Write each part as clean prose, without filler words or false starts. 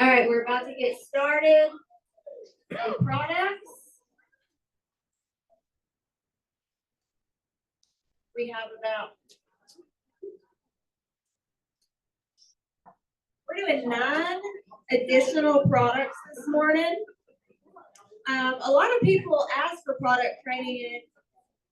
All right, we're about to get started with products. We have we're doing 9 additional products this morning. A lot of people ask for product training and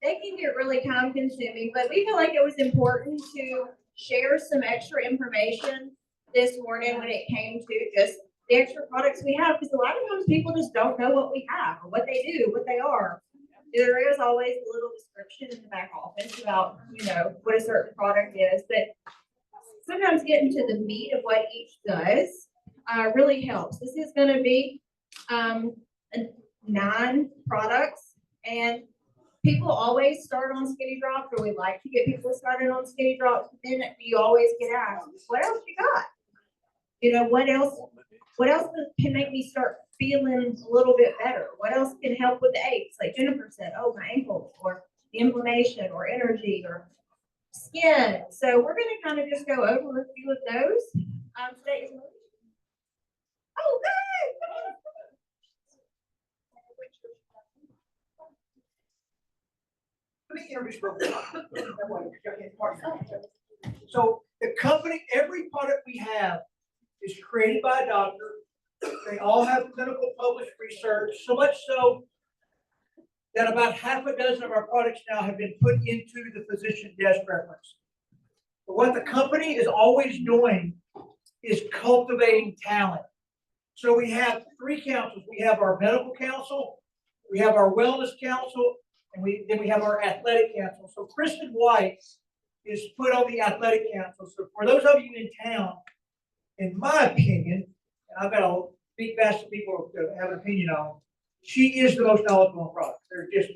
they can get really time consuming, but we feel like it was important to share some extra information this morning when it came to just the extra products we have, because a lot of times people just don't know what we have or what they do, what they are. There is always a little description in the back office about, what a certain product is, but sometimes getting to the meat of what each does really helps. This is going to be 9 products, and people always start on Skinny Drops, or we like to get people started on Skinny Drops, but then you always get asked, what else you got? What else can make me start feeling a little bit better? What else can help with the aches? Like Jennifer said, oh, my ankles, or the inflammation, or energy, or skin. So we're going to kind of just go over a few of those. Today is oh, good. Let me introduce real quick. So the company, every product we have is created by a doctor. They all have clinical published research, so much so that about half a dozen of our products now have been put into the physician desk reference. But what the company is always doing is cultivating talent. So we have 3 councils. We have our medical council, we have our wellness council, and then we have our athletic council. So Kristen White is put on the athletic council. So for those of you in town, in my opinion, and I've got a big batch of people to have an opinion on, she is the most knowledgeable on products.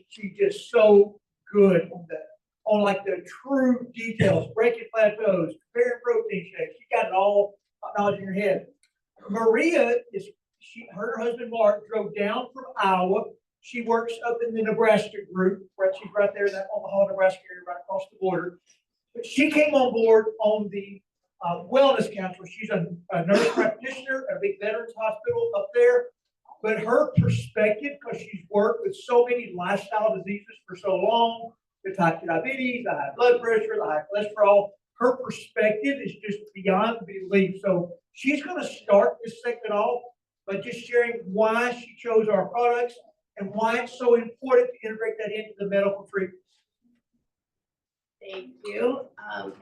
She's just so good on like the true details, breaking plateaus, comparing protein shakes. She got it all knowledge in her head. Maria her husband Mark drove down from Iowa. She works up in the Nebraska group, right? She's right there in that Omaha, Nebraska area, right across the border. But she came on board on the wellness council. She's a nurse practitioner at a big veterans hospital up there. But her perspective, because she's worked with so many lifestyle diseases for so long, the type 2 diabetes, the high blood pressure, the high cholesterol, her perspective is just beyond belief. So she's going to start this segment off by just sharing why she chose our products and why it's so important to integrate that into the medical treatment. Thank you.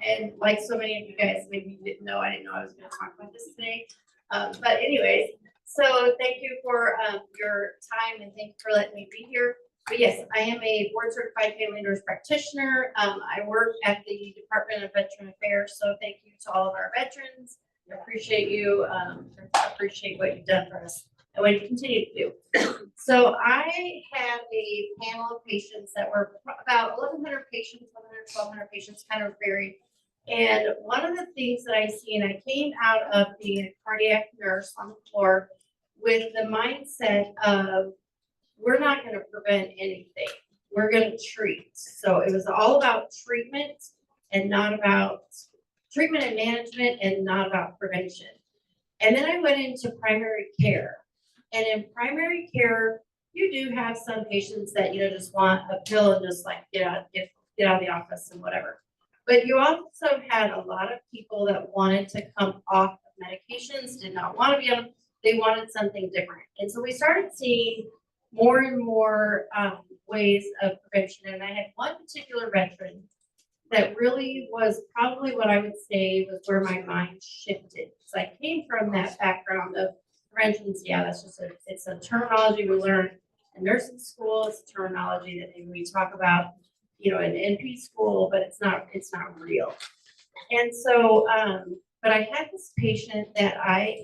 And like so many of you guys, maybe you didn't know, I didn't know I was going to talk about this today. But anyways, so thank you for your time, and thank you for letting me be here. But yes, I am a board certified family nurse practitioner. I work at the Department of Veteran Affairs. So thank you to all of our veterans. I appreciate you. Appreciate what you've done for us and what you continue to do. So I have a panel of patients that were about 1,100 patients, 1,200 patients, kind of varied. And one of the things that I see, and I came out of being a cardiac nurse on the floor with the mindset of, we're not going to prevent anything. We're going to treat. So it was all about treatment and not about treatment and management and not about prevention. And then I went into primary care. And in primary care, you do have some patients that, just want a pill and just like get out of the office and whatever. But you also had a lot of people that wanted to come off of medications, did not want to be on them. They wanted something different. And so we started seeing more and more ways of prevention. And I had one particular veteran that really was probably what I would say was where my mind shifted. So I came from that background of prevention. Yeah, that's just it's a terminology we learn in nursing school. It's a terminology that maybe we talk about, in NP school, but it's not real. And so, but I had this patient that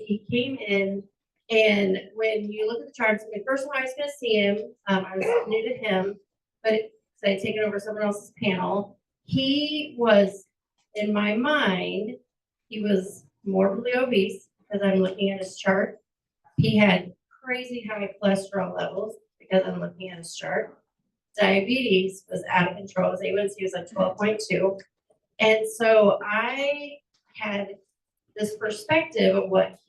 he came in, and when you look at the charts, first of all, I was going to see him. I was new to him, but I had taken over someone else's panel. He was, in my mind, he was morbidly obese. because I'm looking at his chart. He had crazy high cholesterol levels because I'm looking at his chart. Diabetes was out of control. His A1C was like 12.2. And so I had this perspective of what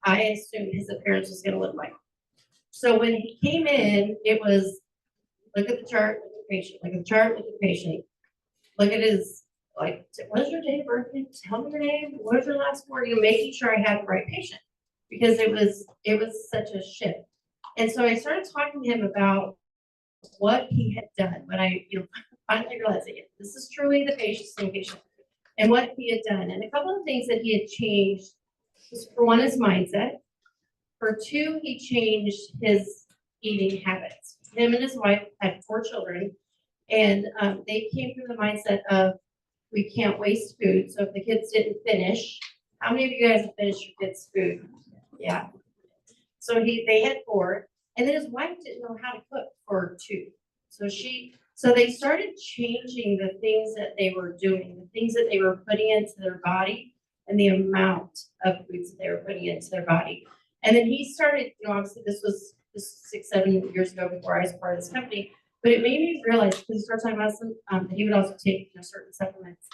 I assumed his appearance was gonna look like. So when he came in, it was, look at the chart, look at the patient, look at the chart, look at the patient. Look at his, like, what is your date of birth? Tell me your name, what is your last four? You know, making sure I had the right patient. Because it was such a shift. And so I started talking to him about what he had done when I, finally realized that this is truly the patient's same patient and what he had done. And a couple of things that he had changed was, for one, his mindset. For two, he changed his eating habits. Him and his wife had 4 children, and they came from the mindset of, we can't waste food. So if the kids didn't finish, how many of you guys have finished your kids' food? Yeah. So they had 4, and then his wife didn't know how to cook for 2. So they started changing the things that they were doing, the things that they were putting into their body, and the amount of foods that they were putting into their body. And then he started, obviously this was 6-7 years ago before I was part of this company, but it made me realize, because he started talking about some, that he would also take certain supplements.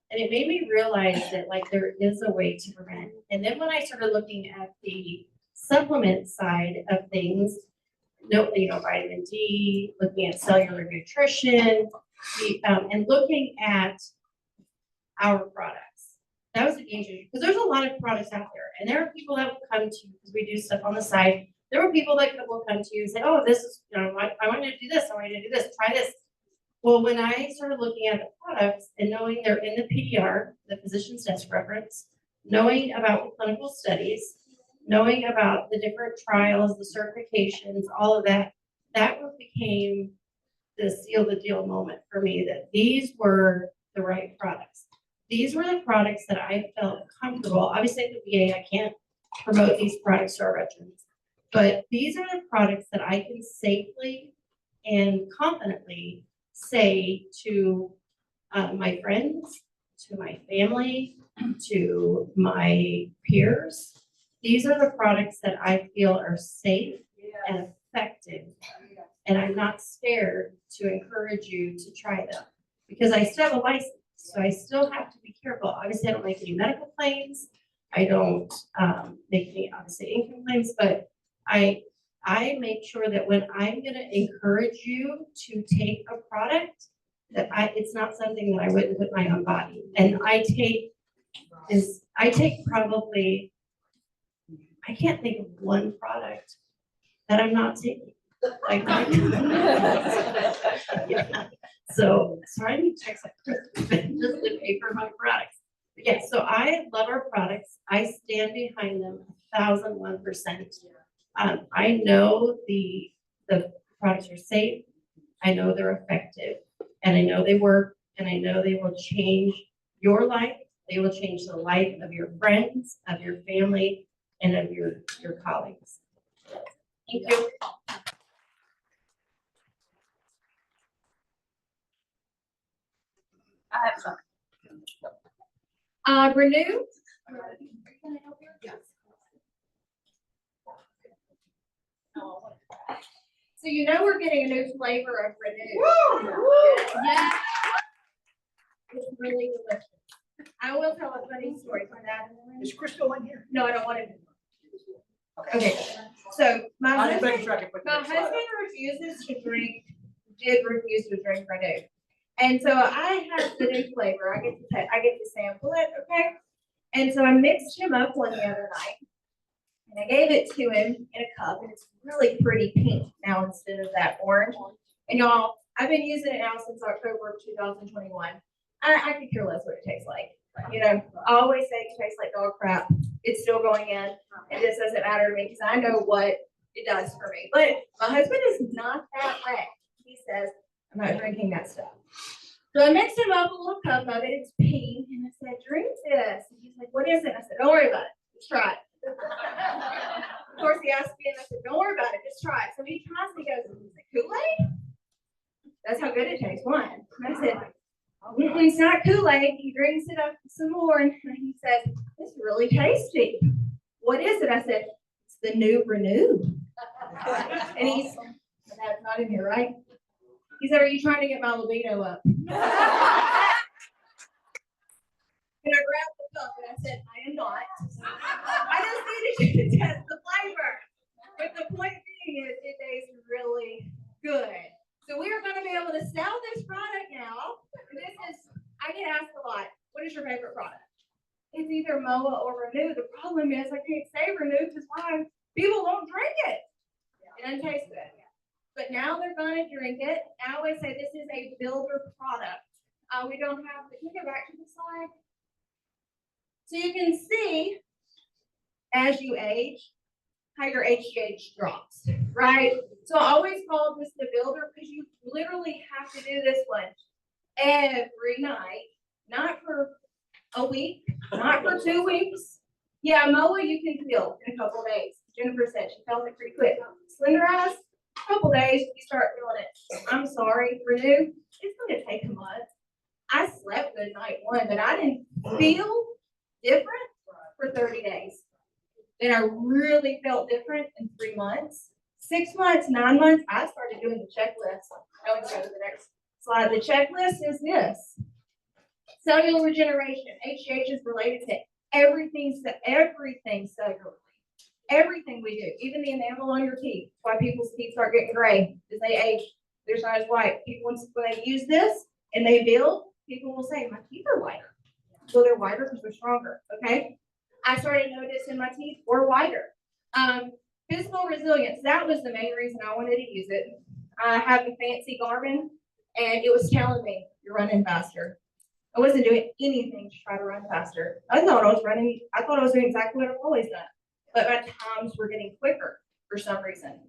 And it made me realize that, like, there is a way to prevent. And then when I started looking at the supplement side of things, vitamin D, looking at cellular nutrition, and looking at our products. That was a game changer, because there's a lot of products out there, and there are people that will come to you, because we do stuff on the side. There are people that will come to you and say, oh, this is, I want you to do this, I want you to do this, try this. Well, when I started looking at the products and knowing they're in the PDR, the physician's desk reference, knowing about the clinical studies, knowing about the different trials, the certifications, all of that, that became the seal the deal moment for me, that these were the right products. These were the products that I felt comfortable. Obviously, at the VA, I can't promote these products to our veterans, but these are the products that I can safely and confidently say to my friends, to my family, to my peers. These are the products that I feel are safe and effective, and I'm not scared to encourage you to try them, because I still have a license, so I still have to be careful. Obviously, I don't make any medical claims. I don't make any, obviously, income claims, but I make sure that when I'm gonna encourage you to take a product, that it's not something that I wouldn't put my own body. And I take probably, I can't think of one product that I'm not taking. Yeah. So I need checks like Christmas just to pay for my products. But yeah, so I love our products. I stand behind them 1,001%. I know the products are safe. I know they're effective, and I know they work, and I know they will change your life. They will change the life of your friends, of your family, and of your colleagues. Thank you. I have some. Renew? So we're getting a new flavor of Renew. Yeah. It's really delicious. I will tell a funny story for that. Is Crystal in here? No, I don't want to. Okay, so my I'm just husband, making sure I can put my that slide up. husband did refuse to drink Renew. And so I have the new flavor. I get to sample it, okay? And so I mixed him up one the other night, and I gave it to him in a cup, and it's really pretty pink now instead of that orange. And y'all, I've been using it now since October of 2021. I could care less what it tastes like. I always say it tastes like dog crap. It's still going in. It just doesn't matter to me because I know what it does for me. But my husband is not that way. He says, I'm not drinking that stuff. So I mixed him up a little cup of it. It's pink. And I said, drink this. And he's like, what is it? I said, don't worry about it. Just try it. Of course, he asked me, and I said, don't worry about it. Just try it. So he tries and he goes, is it Kool-Aid? That's how good it tastes. One. And I said, it's not Kool-Aid. He drinks it up some more, and he says, it's really tasty. what is it? I said, it's the new Renew. And that's not in here, right? He said, are you trying to get my libido up? And I grabbed the cup and I said, I am not. I just needed you to test the flavor. But the point being is it tastes really good. So we are going to be able to sell this product now. I get asked a lot, what is your favorite product? It's either MOA or Renew. The problem is I can't say Renew because why? People won't drink it. It doesn't taste good. But now they're going to drink it. I always say this is a builder product. We don't have, can we go back to the slide? So you can see as you age, how your HGH drops, right? So I always call this the builder because you literally have to do this one every night, not for a week, not for 2 weeks. Yeah, MOA you can feel in a couple of days. Jennifer said she felt it pretty quick. Slender eyes, a couple of days, you start feeling it. I'm sorry, Renew, it's going to take a month. I slept good night one, but I didn't feel different for 30 days. And I really felt different in 3 months. 6 months, 9 months, I started doing the checklist. Now we can go to the next slide. The checklist is this. Cellular regeneration. HGH is related to everything cellularly. Everything we do, even the enamel on your teeth. That's why people's teeth start getting gray as they age. They're not as white. People, when they use this and they build, people will say, my teeth are whiter. So they're whiter because they're stronger, okay? I started noticing my teeth were whiter. Physical resilience, that was the main reason I wanted to use it. I have a fancy Garmin, and it was telling me, you're running faster. I wasn't doing anything to try to run faster. I thought I was doing exactly what I've always done. But my times were getting quicker for some reason.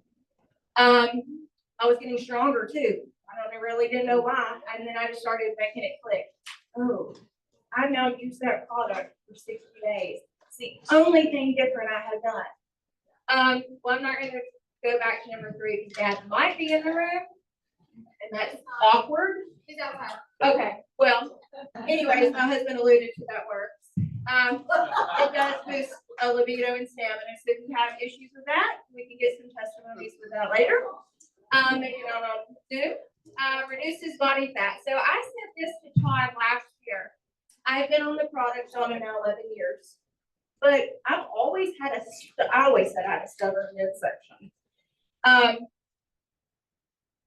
I was getting stronger too. Really didn't know why. And then I just started making it click. Oh, I've now used that product for 60 days. It's the only thing different I have done. Well, I'm not going to go back to number 3 because Dad might be in the room. And that's awkward. He's outside. Okay, well, anyways, my husband alluded to that works. It does boost a libido and stamina. So if you have issues with that, we can get some testimonies with that later. Maybe not on Zoom. Reduces body fat. So I sent this to Todd last year. I've been on the product on it now 11 years. But I always said I had a stubborn midsection.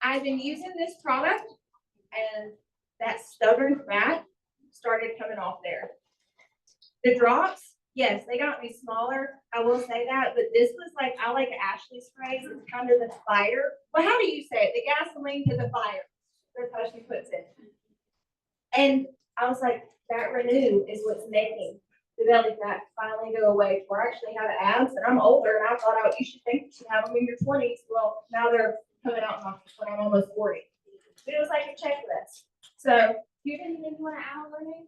I've been using this product and that stubborn fat started coming off there. The drops, yes, they got me smaller. I will say that, but this was like, I like Ashley's phrase. It's kind of the fire. Well, how do you say it? The gasoline to the fire. That's how she puts it. And I was like, that Renew is what's making the belly fat finally go away. Where I actually have abs, and I'm older, and I thought, oh, you should think you should have them in your 20s. Well, now they're coming out when I'm almost 40. But it was like a checklist. So, you didn't even want to add on Renew?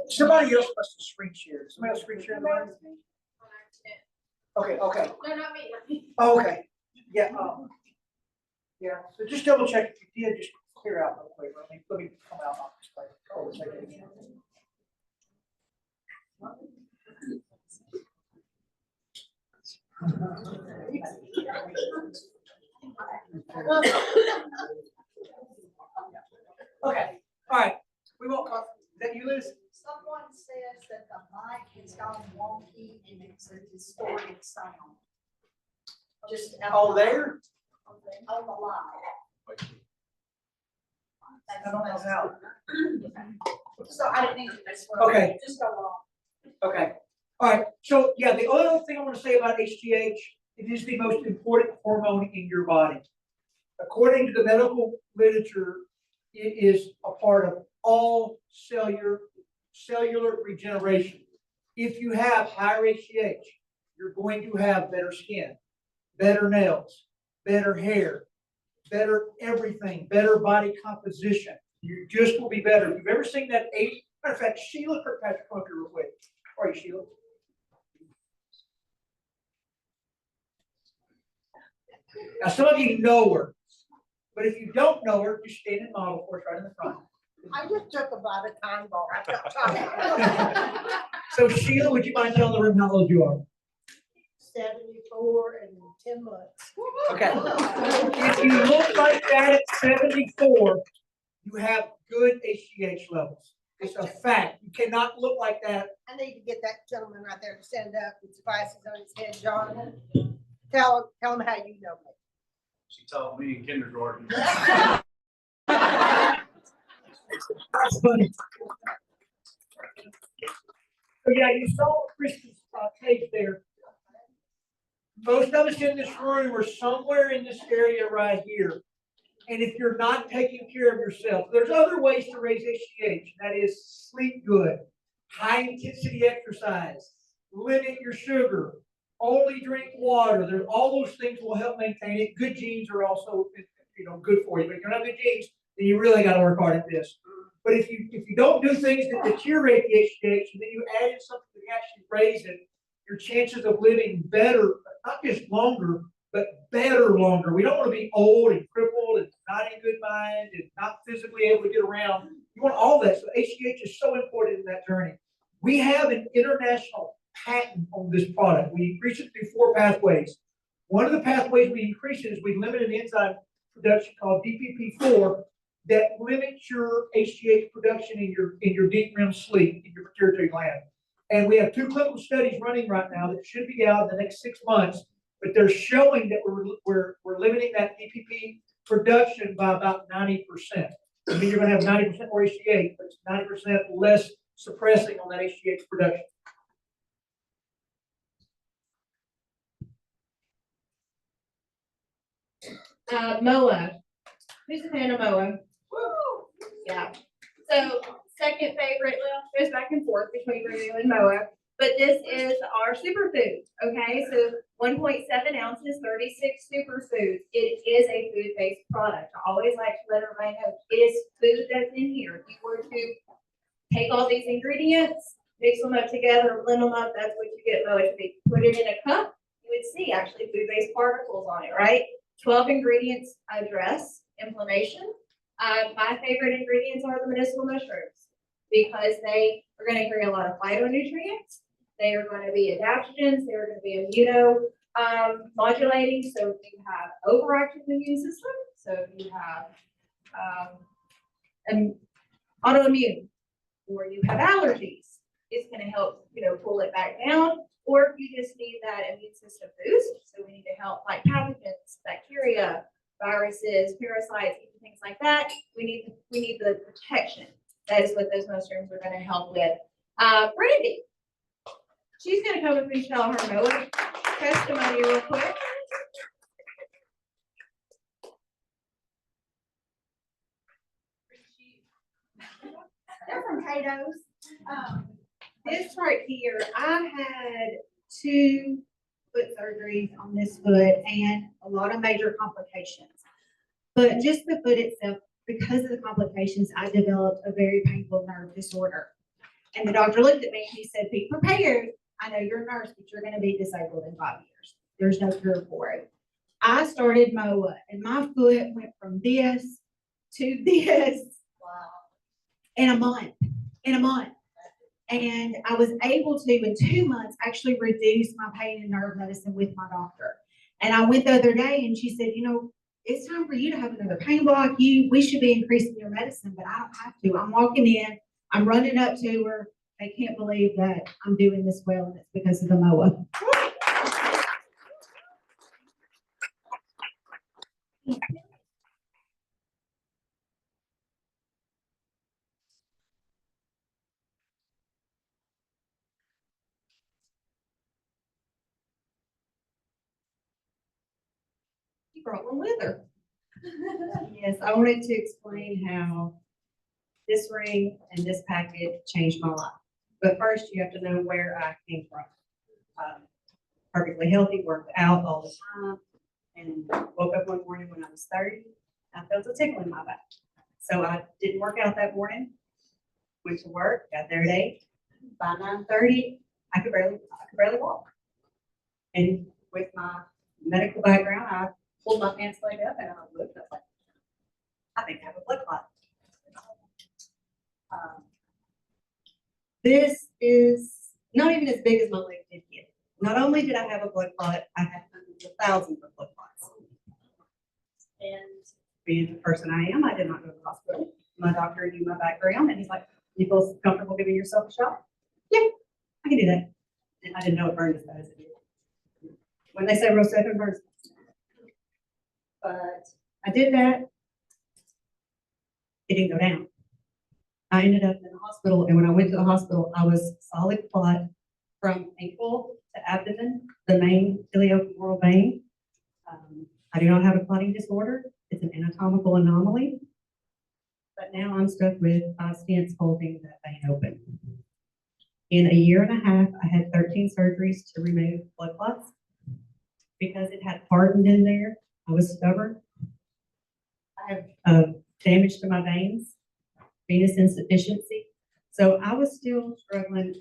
Somebody else must have screen shared. Somebody else screen shared mine? Okay. No, not me. Oh, okay. Yeah. Yeah. So just double check if you did, just clear out real quick. Let me come out on this place. Oh, it's like it again. Okay. All right. We won't. That you, Liz? Someone says that the mic has gone wonky and it's a distorted sound. Just Oh, there? on the line. I don't know how. So I didn't think this was. Okay. Just go on. Okay. All right. So yeah, the other thing I want to say about HGH, it is the most important hormone in your body. According to the medical literature, it is a part of all cellular regeneration. If you have higher HGH, you're going to have better skin, better nails, better hair, better everything, better body composition. You just will be better. If you've ever seen that matter of fact, Sheila Kirkpatrick, come up here real quick. How are you, Sheila? Now, some of you know her, but if you don't know her, just stand and model for us right in the front. I just took about a time bar. I've got time. So Sheila, would you mind telling the room how old you are? 74 and 10 months. Okay. If you look like that at 74, you have good HGH levels. It's a fact. You cannot look like that. I need to get that gentleman right there to stand up with his glasses on his head, John. Tell him how you know me. She taught me in kindergarten. That's funny. So yeah, you saw Kristen's page there. Most of us in this room are somewhere in this area right here. And if you're not taking care of yourself, there's other ways to raise HGH. That is sleep good, high intensity exercise, limit your sugar, only drink water. There's all those things will help maintain it. Good genes are also, good for you. But if you don't have good genes, then you really got to work hard at this. But if you don't do things that deteriorate the HGH, and then you add in something that actually raise it, your chances of living better, not just longer, but better longer. We don't want to be old and crippled and not in good mind and not physically able to get around. You want all that. So HGH is so important in that journey. We have an international patent on this product. We increase it through 4 pathways. One of the pathways we increase it is we limit an enzyme production called DPP4 that limits your HGH production in your deep REM sleep in your pituitary gland. And we have 2 clinical studies running right now that should be out in the next 6 months, but they're showing that we're limiting that DPP production by about 90%. I mean, you're going to have 90% more HGH, but it's 90% less suppressing on that HGH production. MOA. Who's a fan of MOA? Yeah. So second favorite, well, goes back and forth between Renu and MOA, but this is our superfood. Okay, so 1.7 ounces, 36 superfoods. It is a food-based product. I always like to let everybody know it is food that's in here. If you were to take all these ingredients, mix them up together, blend them up, that's what you get MOA to be. Put it in a cup, you would see actually food-based particles on it, right? 12 ingredients address inflammation. My favorite ingredients are the medicinal mushrooms because they are going to carry a lot of phytonutrients. They are going to be adaptogens. They are going to be modulating. So if you have overactive immune system, so if you have an autoimmune, or you have allergies, it's going to help pull it back down. Or if you just need that immune system boost, so we need to help like pathogens, bacteria, viruses, parasites, things like that. We need the protection. That is what those mushrooms are going to help with. Brandy, she's going to come up and tell her MOA testimony real quick. They're from Cato's. This right here, I had 2 foot surgeries on this foot and a lot of major complications. But just the foot itself, because of the complications, I developed a very painful nerve disorder. And the doctor looked at me and he said, be prepared. I know you're a nurse, but you're going to be disabled in 5 years. There's no cure for it. I started MOA and my foot went from this to this. Wow. In a month. And I was able to, in 2 months, actually reduce my pain and nerve medicine with my doctor. And I went the other day and she said, it's time for you to have another pain block. We should be increasing your medicine, but I don't have to. I'm walking in, I'm running up to her. They can't believe that I'm doing this well, and it's because of the MOA. She brought one with her. Yes, I wanted to explain how this ring and this package changed my life. But first, you have to know where I came from. Perfectly healthy, worked out all the time, and woke up one morning when I was 30. I felt a tickle in my back. So I didn't work out that morning, went to work, got there at 8. By 9:30, I could barely walk. And with my medical background, I pulled my pants leg up and I looked, I was like, I think I have a blood clot. This is not even as big as my leg did get. Not only did I have a blood clot, I had hundreds of thousands of blood clots. And being the person I am, I did not go to the hospital. My doctor knew my background and he's like, you feel comfortable giving yourself a shot? Yeah, I can do that. And I didn't know it burned as bad as it did. When they say roast open, it burns. But I did that. It didn't go down. I ended up in the hospital, and when I went to the hospital, I was solid clot from ankle to abdomen, the main iliofemoral vein. I do not have a clotting disorder. It's an anatomical anomaly. But now I'm stuck with 5 stents holding that vein open. In a year and a half, I had 13 surgeries to remove blood clots. Because it had hardened in there, I was stubborn. I have damage to my veins, venous insufficiency. So I was still struggling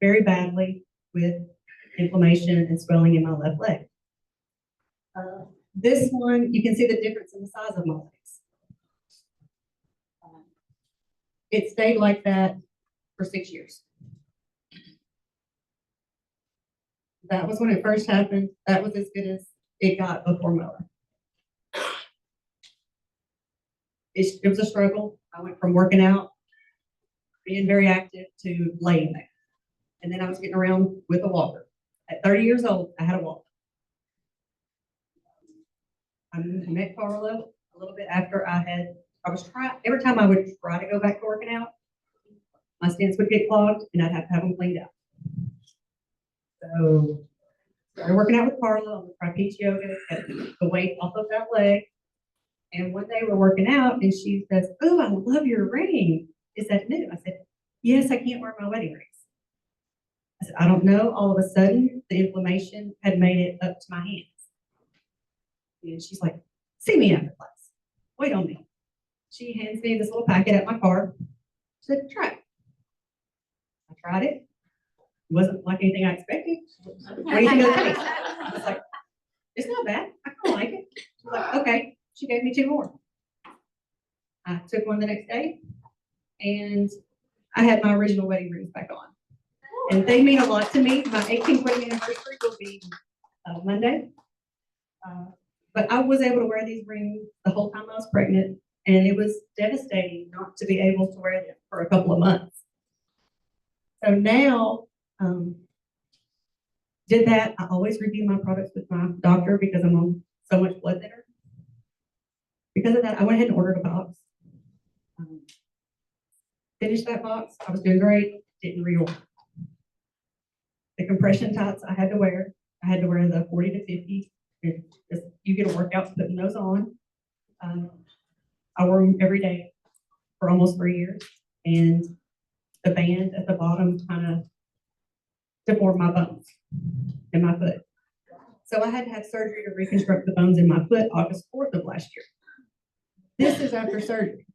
very badly with inflammation and swelling in my left leg. This one, you can see the difference in the size of my legs. It stayed like that for 6 years. That was when it first happened. That was as good as it got before Moa. It was a struggle. I went from working out, being very active, to laying there. And then I was getting around with a walker. At 30 years old, I had a walker. I met Carla a little bit after every time I would try to go back to working out, my stents would get clogged and I'd have to have them cleaned out. So started working out with Carla on the trapeze yoga, get the weight off of that leg. And one day we're working out and she says, "Oh, I love your ring. Is that new?" I said, "Yes, I can't wear my wedding rings." I said, "I don't know. All of a sudden, the inflammation had made it up to my hands." And she's like, "See me after class. Wait on me." She hands me this little packet at my car. She said, "Try it." I tried it. It wasn't like anything I expected. What do you think of the taste? I was like, "It's not bad. I kind of like it." She was like, "Okay." She gave me 2 more. I took one the next day, and I had my original wedding rings back on. And they mean a lot to me. My 18th wedding anniversary will be Monday. But I was able to wear these rings the whole time I was pregnant, and it was devastating not to be able to wear them for a couple of months. So now, did that. I always review my products with my doctor because I'm on so much blood thinner. Because of that, I went ahead and ordered a box. Finished that box. I was doing great. Didn't reorder. The compression tights I had to wear. I had to wear the 40 to 50. You get a workout putting those on. I wore them every day for almost 3 years. And the band at the bottom kind of deformed my bones in my foot. So I had to have surgery to reconstruct the bones in my foot August 4th of last year. This is after surgery.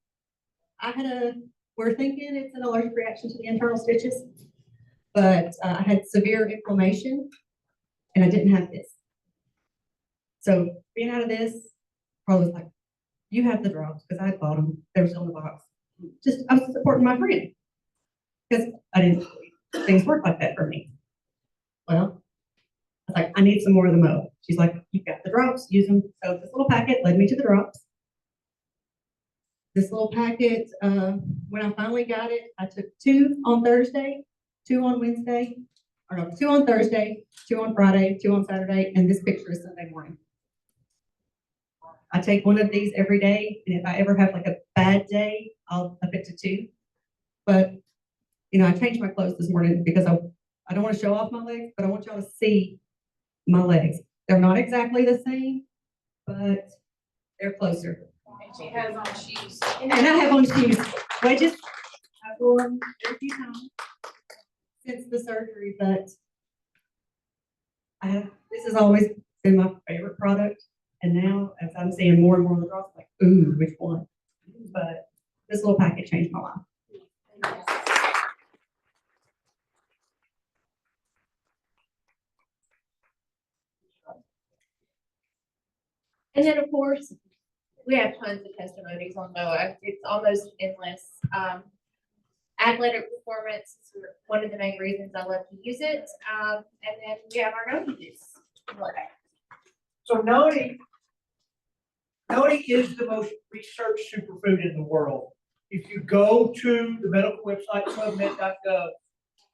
We're thinking it's an allergic reaction to the internal stitches, but I had severe inflammation and I didn't have this. So being out of this, Carla was like, "You have the drops," because I had bought them. They were still in the box. I was supporting my friend because I didn't believe things work like that for me. Well, I was like, "I need some more of the Mo." She's like, "You've got the drops, use them." So this little packet led me to the drops. This little packet, when I finally got it, I took 2 on Thursday, 2 on Wednesday, 2 on Thursday, 2 on Friday, 2 on Saturday, and this picture is Sunday morning. I take one of these every day, and if I ever have like a bad day, I'll up it to 2. But, I changed my clothes this morning because I don't want to show off my legs, but I want y'all to see my legs. They're not exactly the same, but they're closer. And she has on shoes. And I have on shoes, wedges. I've worn very few times since the surgery, but this has always been my favorite product. And now, as I'm seeing more and more of the drops, like, ooh, which one? But this little packet changed my life. And then, of course, we have tons of testimonies on MOA. It's almost endless. Athletic performance is one of the main reasons I love to use it. And then we have our Noni juice. So noni is the most researched superfood in the world. If you go to the medical website, PubMed.gov,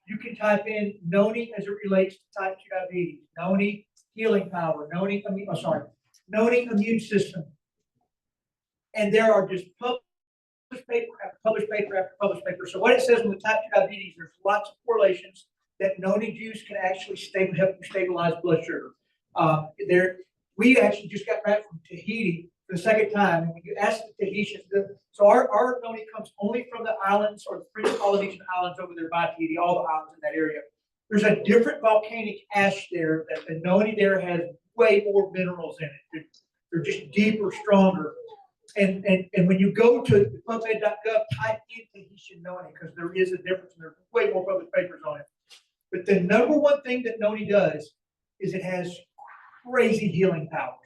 you can type in noni as it relates to type 2 diabetes, noni healing power, noni immune system. And there are just published paper after published paper after published paper. So what it says with type 2 diabetes, there's lots of correlations that noni juice can actually help you stabilize blood sugar. We actually just got back from Tahiti for the second time. And when you ask the Tahitians, so our noni comes only from the islands or the French Polynesian islands over there by Tahiti, all the islands in that area. There's a different volcanic ash there that the noni there has way more minerals in it. They're just deeper, stronger. And when you go to PubMed.gov, type in Tahitian noni because there is a difference and there's way more published papers on it. But the number one thing that noni does is it has crazy healing powers.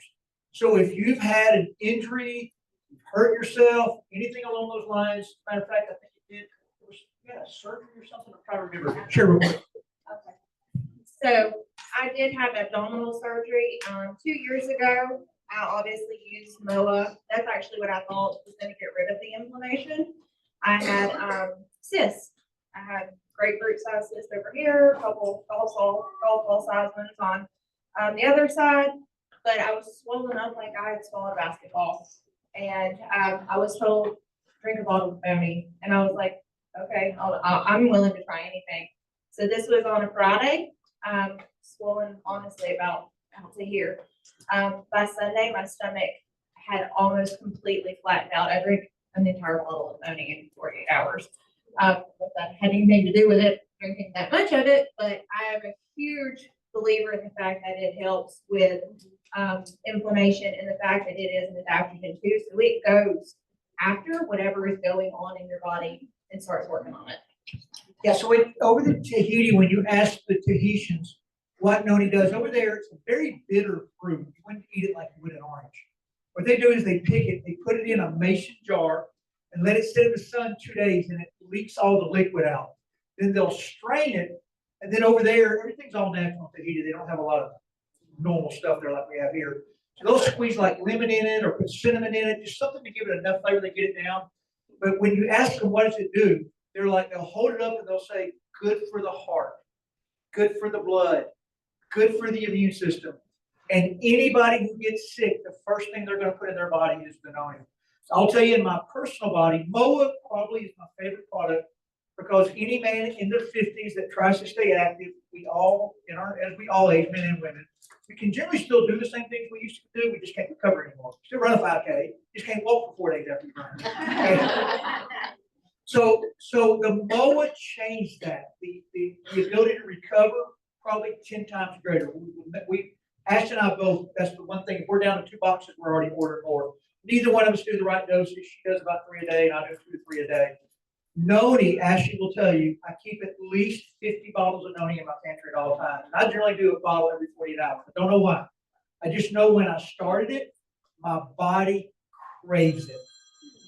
So if you've had an injury, you've hurt yourself, anything along those lines, matter of fact, I think it was surgery or something, I'm trying to remember. Sure. Okay. So I did have abdominal surgery 2 years ago. I obviously used MOA. That's actually what I thought was going to get rid of the inflammation. I had cysts. I had grapefruit size cysts over here, a couple golf ball size one on the other side, but I was swollen up like I had swallowed a basketball. And I was told, drink a bottle of Boney. And I was like, okay, I'm willing to try anything. So this was on a Friday, swollen honestly about to here. By Sunday, my stomach had almost completely flattened out. I drank an entire bottle of Boney in 48 hours. That had anything to do with it, drinking that much of it, but I am a huge believer in the fact that it helps with inflammation and the fact that it is an adaptogen too. So it goes after whatever is going on in your body and starts working on it. Yeah, so over the Tahiti, when you ask the Tahitians what noni does, over there, it's a very bitter fruit. You wouldn't eat it like you would an orange. What they do is they pick it, they put it in a mason jar and let it sit in the sun 2 days and it leaks all the liquid out. Then they'll strain it. And then over there, everything's all natural in Tahiti. They don't have a lot of normal stuff there like we have here. So they'll squeeze like lemon in it or put cinnamon in it, just something to give it enough flavor to get it down. But when you ask them what does it do, they're like, they'll hold it up and they'll say, good for the heart, good for the blood, good for the immune system. And anybody who gets sick, the first thing they're going to put in their body is the noni. So I'll tell you, in my personal body, MOA probably is my favorite product because any man in their 50s that tries to stay active, we all, as we all age, men and women, we can generally still do the same things we used to do. We just can't recover anymore. Still run a 5K, just can't walk for 4 days after you run. So the MOA changed that. The ability to recover probably 10 times greater. Ash and I both, that's the one thing, if we're down to 2 boxes, we're already ordering more. Neither one of us do the right dosage. She does about 3 a day and I do 2 to 3 a day. Noni, Ashley will tell you, I keep at least 50 bottles of noni in my pantry at all times. I generally do a bottle every 48 hours. I don't know why. I just know when I started it, my body craves it.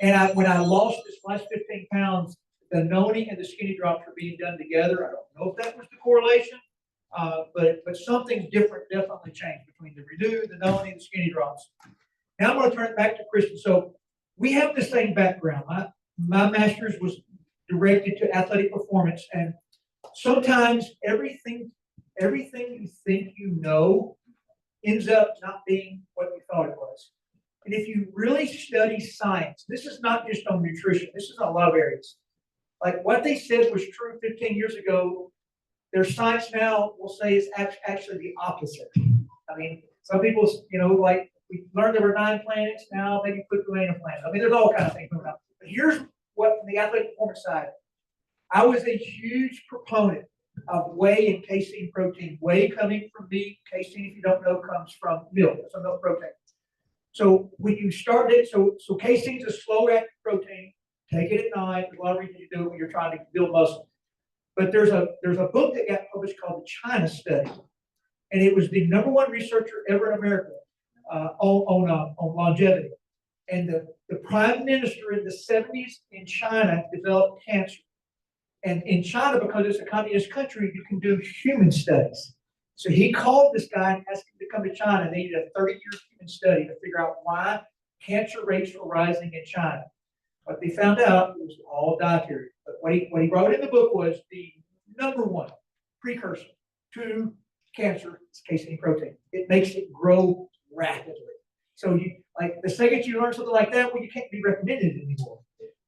And when I lost this last 15 pounds, the noni and the skinny drops are being done together. I don't know if that was the correlation, but something different definitely changed between the Renew, the noni, and the skinny drops. Now I'm going to turn it back to Kristen. So we have the same background. My master's was directed to athletic performance, and sometimes everything you think you know ends up not being what you thought it was. And if you really study science, this is not just on nutrition, this is on a lot of areas. Like what they said was true 15 years ago, their science now will say is actually the opposite. I mean, some people, like we learned there were 9 planets, now maybe Pluto ain't a planet. I mean, there's all kinds of things going on. But here's what, from the athletic performance side, I was a huge proponent of whey and casein protein. Whey coming from meat, casein, if you don't know, comes from milk, so milk protein. So when you start it, so casein is a slow-acting protein. Take it at night. There's a lot of reasons you do it when you're trying to build muscle. But there's a book that got published called the China Study, and it was the #1 researcher ever in America on longevity. And the prime minister in the seventies in China developed cancer. And in China, because it's a communist country, you can do human studies. So he called this guy and asked him to come to China. They did a 30-year human study to figure out why cancer rates were rising in China. What they found out was all dietary. But what he wrote in the book was the number one precursor to cancer is casein protein. It makes it grow rapidly. So you like the second you learn something like that, well, you can't be recommended anymore.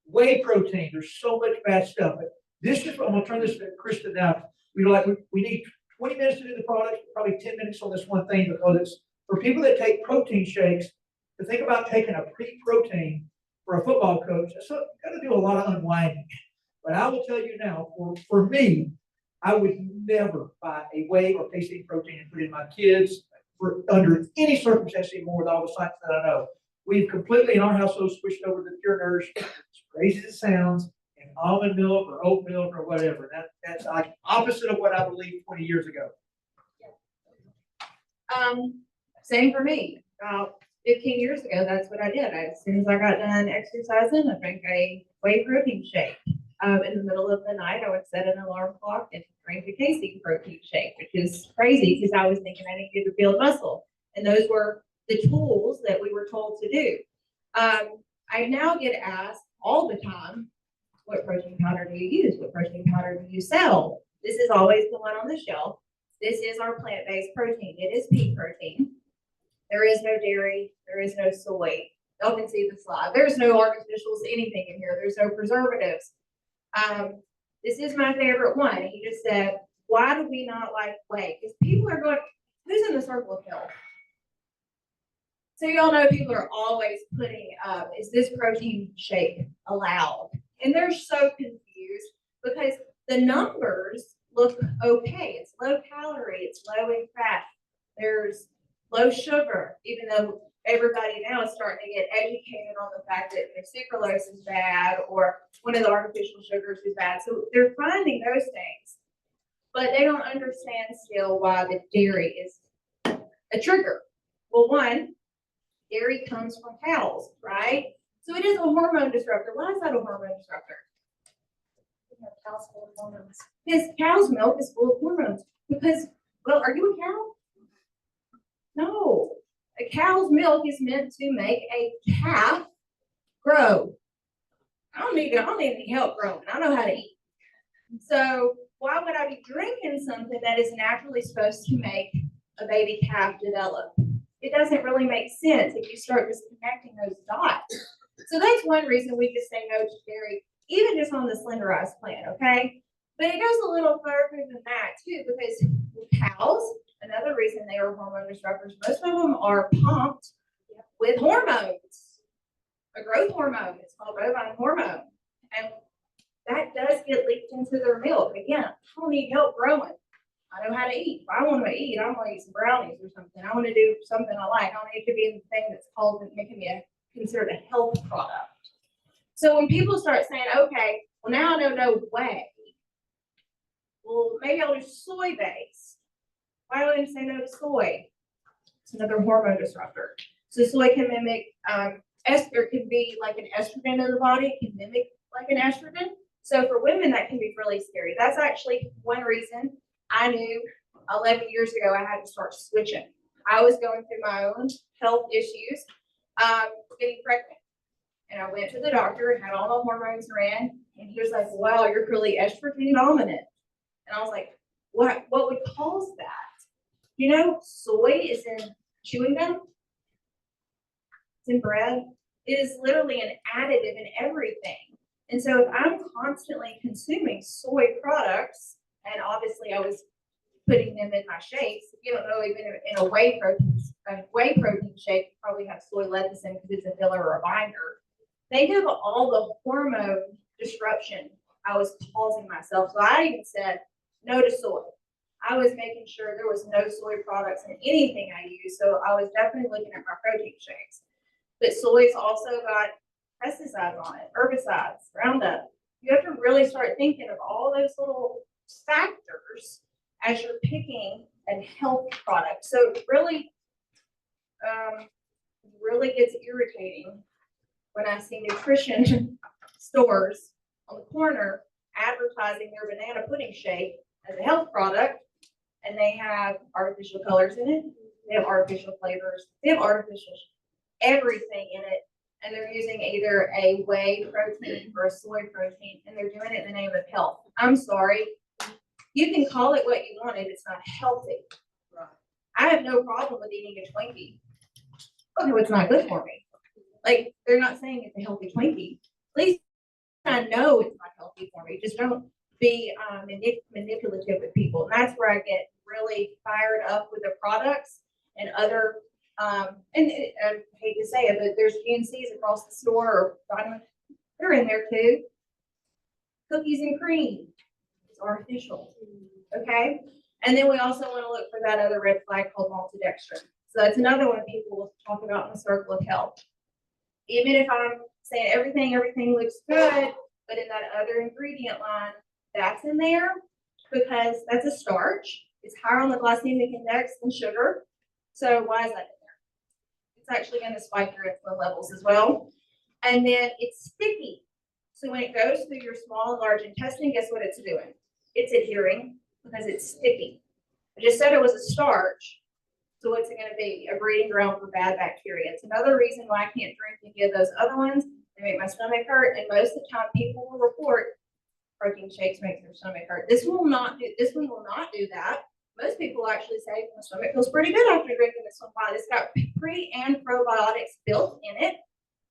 Whey protein, there's so much bad stuff. But this is, I'm gonna turn this to Krista now. We need 20 minutes to do the product, probably 10 minutes on this one thing, because it's for people that take protein shakes, to think about taking a pre-protein for a football coach, so you gotta do a lot of unwinding. But I will tell you now, for me, I would never buy a whey or casein protein and put in my kids for under any circumstance anymore with all the science that I know. We've completely in our household switched over to pure nourish, as crazy as it sounds, and almond milk or oat milk or whatever. That's like opposite of what I believed 20 years ago. Same for me. About 15 years ago, that's what I did. As soon as I got done exercising, I drank a whey protein shake. In the middle of the night, I would set an alarm clock and drink a casein protein shake, which is crazy because I was thinking I needed to build muscle. And those were the tools that we were told to do. I now get asked all the time, what protein powder do you use? What protein powder do you sell? This is always the one on the shelf. This is our plant-based protein. It is pea protein. There is no dairy. There is no soy. Y'all can see the slide. There's no artificials, anything in here. There's no preservatives. This is my favorite one. And he just said, why do we not like whey? Because people are going, who's in the circle of health? So y'all know people are always putting up, is this protein shake allowed? And they're so confused because the numbers look okay. It's low calorie, it's low in fat, there's low sugar, even though everybody now is starting to get educated on the fact that their sucralose is bad or one of the artificial sugars is bad. So they're finding those things, but they don't understand still why the dairy is a trigger. Well, one, dairy comes from cows, right? So it is a hormone disruptor. Why is that a hormone disruptor? Cows full of hormones. Because cow's milk is full of hormones. Because, well, are you a cow? No. A cow's milk is meant to make a calf grow. I don't need any help growing. I know how to eat. So why would I be drinking something that is naturally supposed to make a baby calf develop? It doesn't really make sense if you start just connecting those dots. So that's one reason we just say no to dairy, even just on the slenderized plan, okay? But it goes a little further than that too, because cows, another reason they are hormone disruptors, most of them are pumped with hormones, a growth hormone. It's called bovine hormone. And that does get leaked into their milk. Again, I don't need help growing. I know how to eat. If I want to eat, I want to eat some brownies or something. I want to do something I like. I don't need to be in the thing that's called making me considered a health product. So when people start saying, okay, well now I know no whey. Well, maybe I'll do soy based. Why do I say no to soy? It's another hormone disruptor. So soy can mimic ester, can be like an estrogen in the body. It can mimic like an estrogen. So for women, that can be really scary. That's actually one reason I knew 11 years ago I had to start switching. I was going through my own health issues, getting pregnant. And I went to the doctor and had all the hormones ran. And he was like, wow, you're really estrogen dominant. And I was like, what would cause that? You know, soy is in chewing gum. It's in bread. It is literally an additive in everything. And so if I'm constantly consuming soy products, and obviously I was putting them in my shakes, you don't know, even in a whey protein shake, you probably have soy lecithin because it's a filler or a binder. Think of all the hormone disruption I was causing myself. So I even said no to soy. I was making sure there was no soy products in anything I used. So I was definitely looking at my protein shakes. But soy's also got pesticides on it, herbicides, Roundup. You have to really start thinking of all those little factors as you're picking a health product. So really, really gets irritating when I see nutrition stores on the corner advertising their banana pudding shake as a health product, and they have artificial colors in it, they have artificial flavors, they have artificial everything in it, and they're using either a whey protein or a soy protein, and they're doing it in the name of health. I'm sorry. You can call it what you want, and it's not healthy. I have no problem with eating a Twinkie. Okay, it's not good for me. Like, they're not saying it's a healthy Twinkie. At least I know it's not healthy for me. Just don't be manipulative with people. And that's where I get really fired up with the products and other, I hate to say it, but there's GNCs across the store or vitamins. They're in there too. Cookies and cream. It's artificial. Okay? And then we also want to look for that other red flag called maltodextrin. So that's another one people will talk about in the circle of health. Even if I'm saying everything looks good, but in that other ingredient line, that's in there because that's a starch. It's higher on the glycemic index than sugar. So why is that in there? It's actually going to spike your insulin levels as well. And then it's sticky. So when it goes through your small and large intestine, guess what it's doing? It's adhering because it's sticky. I just said it was a starch. So what's it going to be? A breeding ground for bad bacteria. It's another reason why I can't drink any of those other ones. They make my stomach hurt. And most of the time people will report protein shakes make their stomach hurt. This one will not do that. Most people actually say my stomach feels pretty good after drinking this one. Why? It's got pre and probiotics built in it.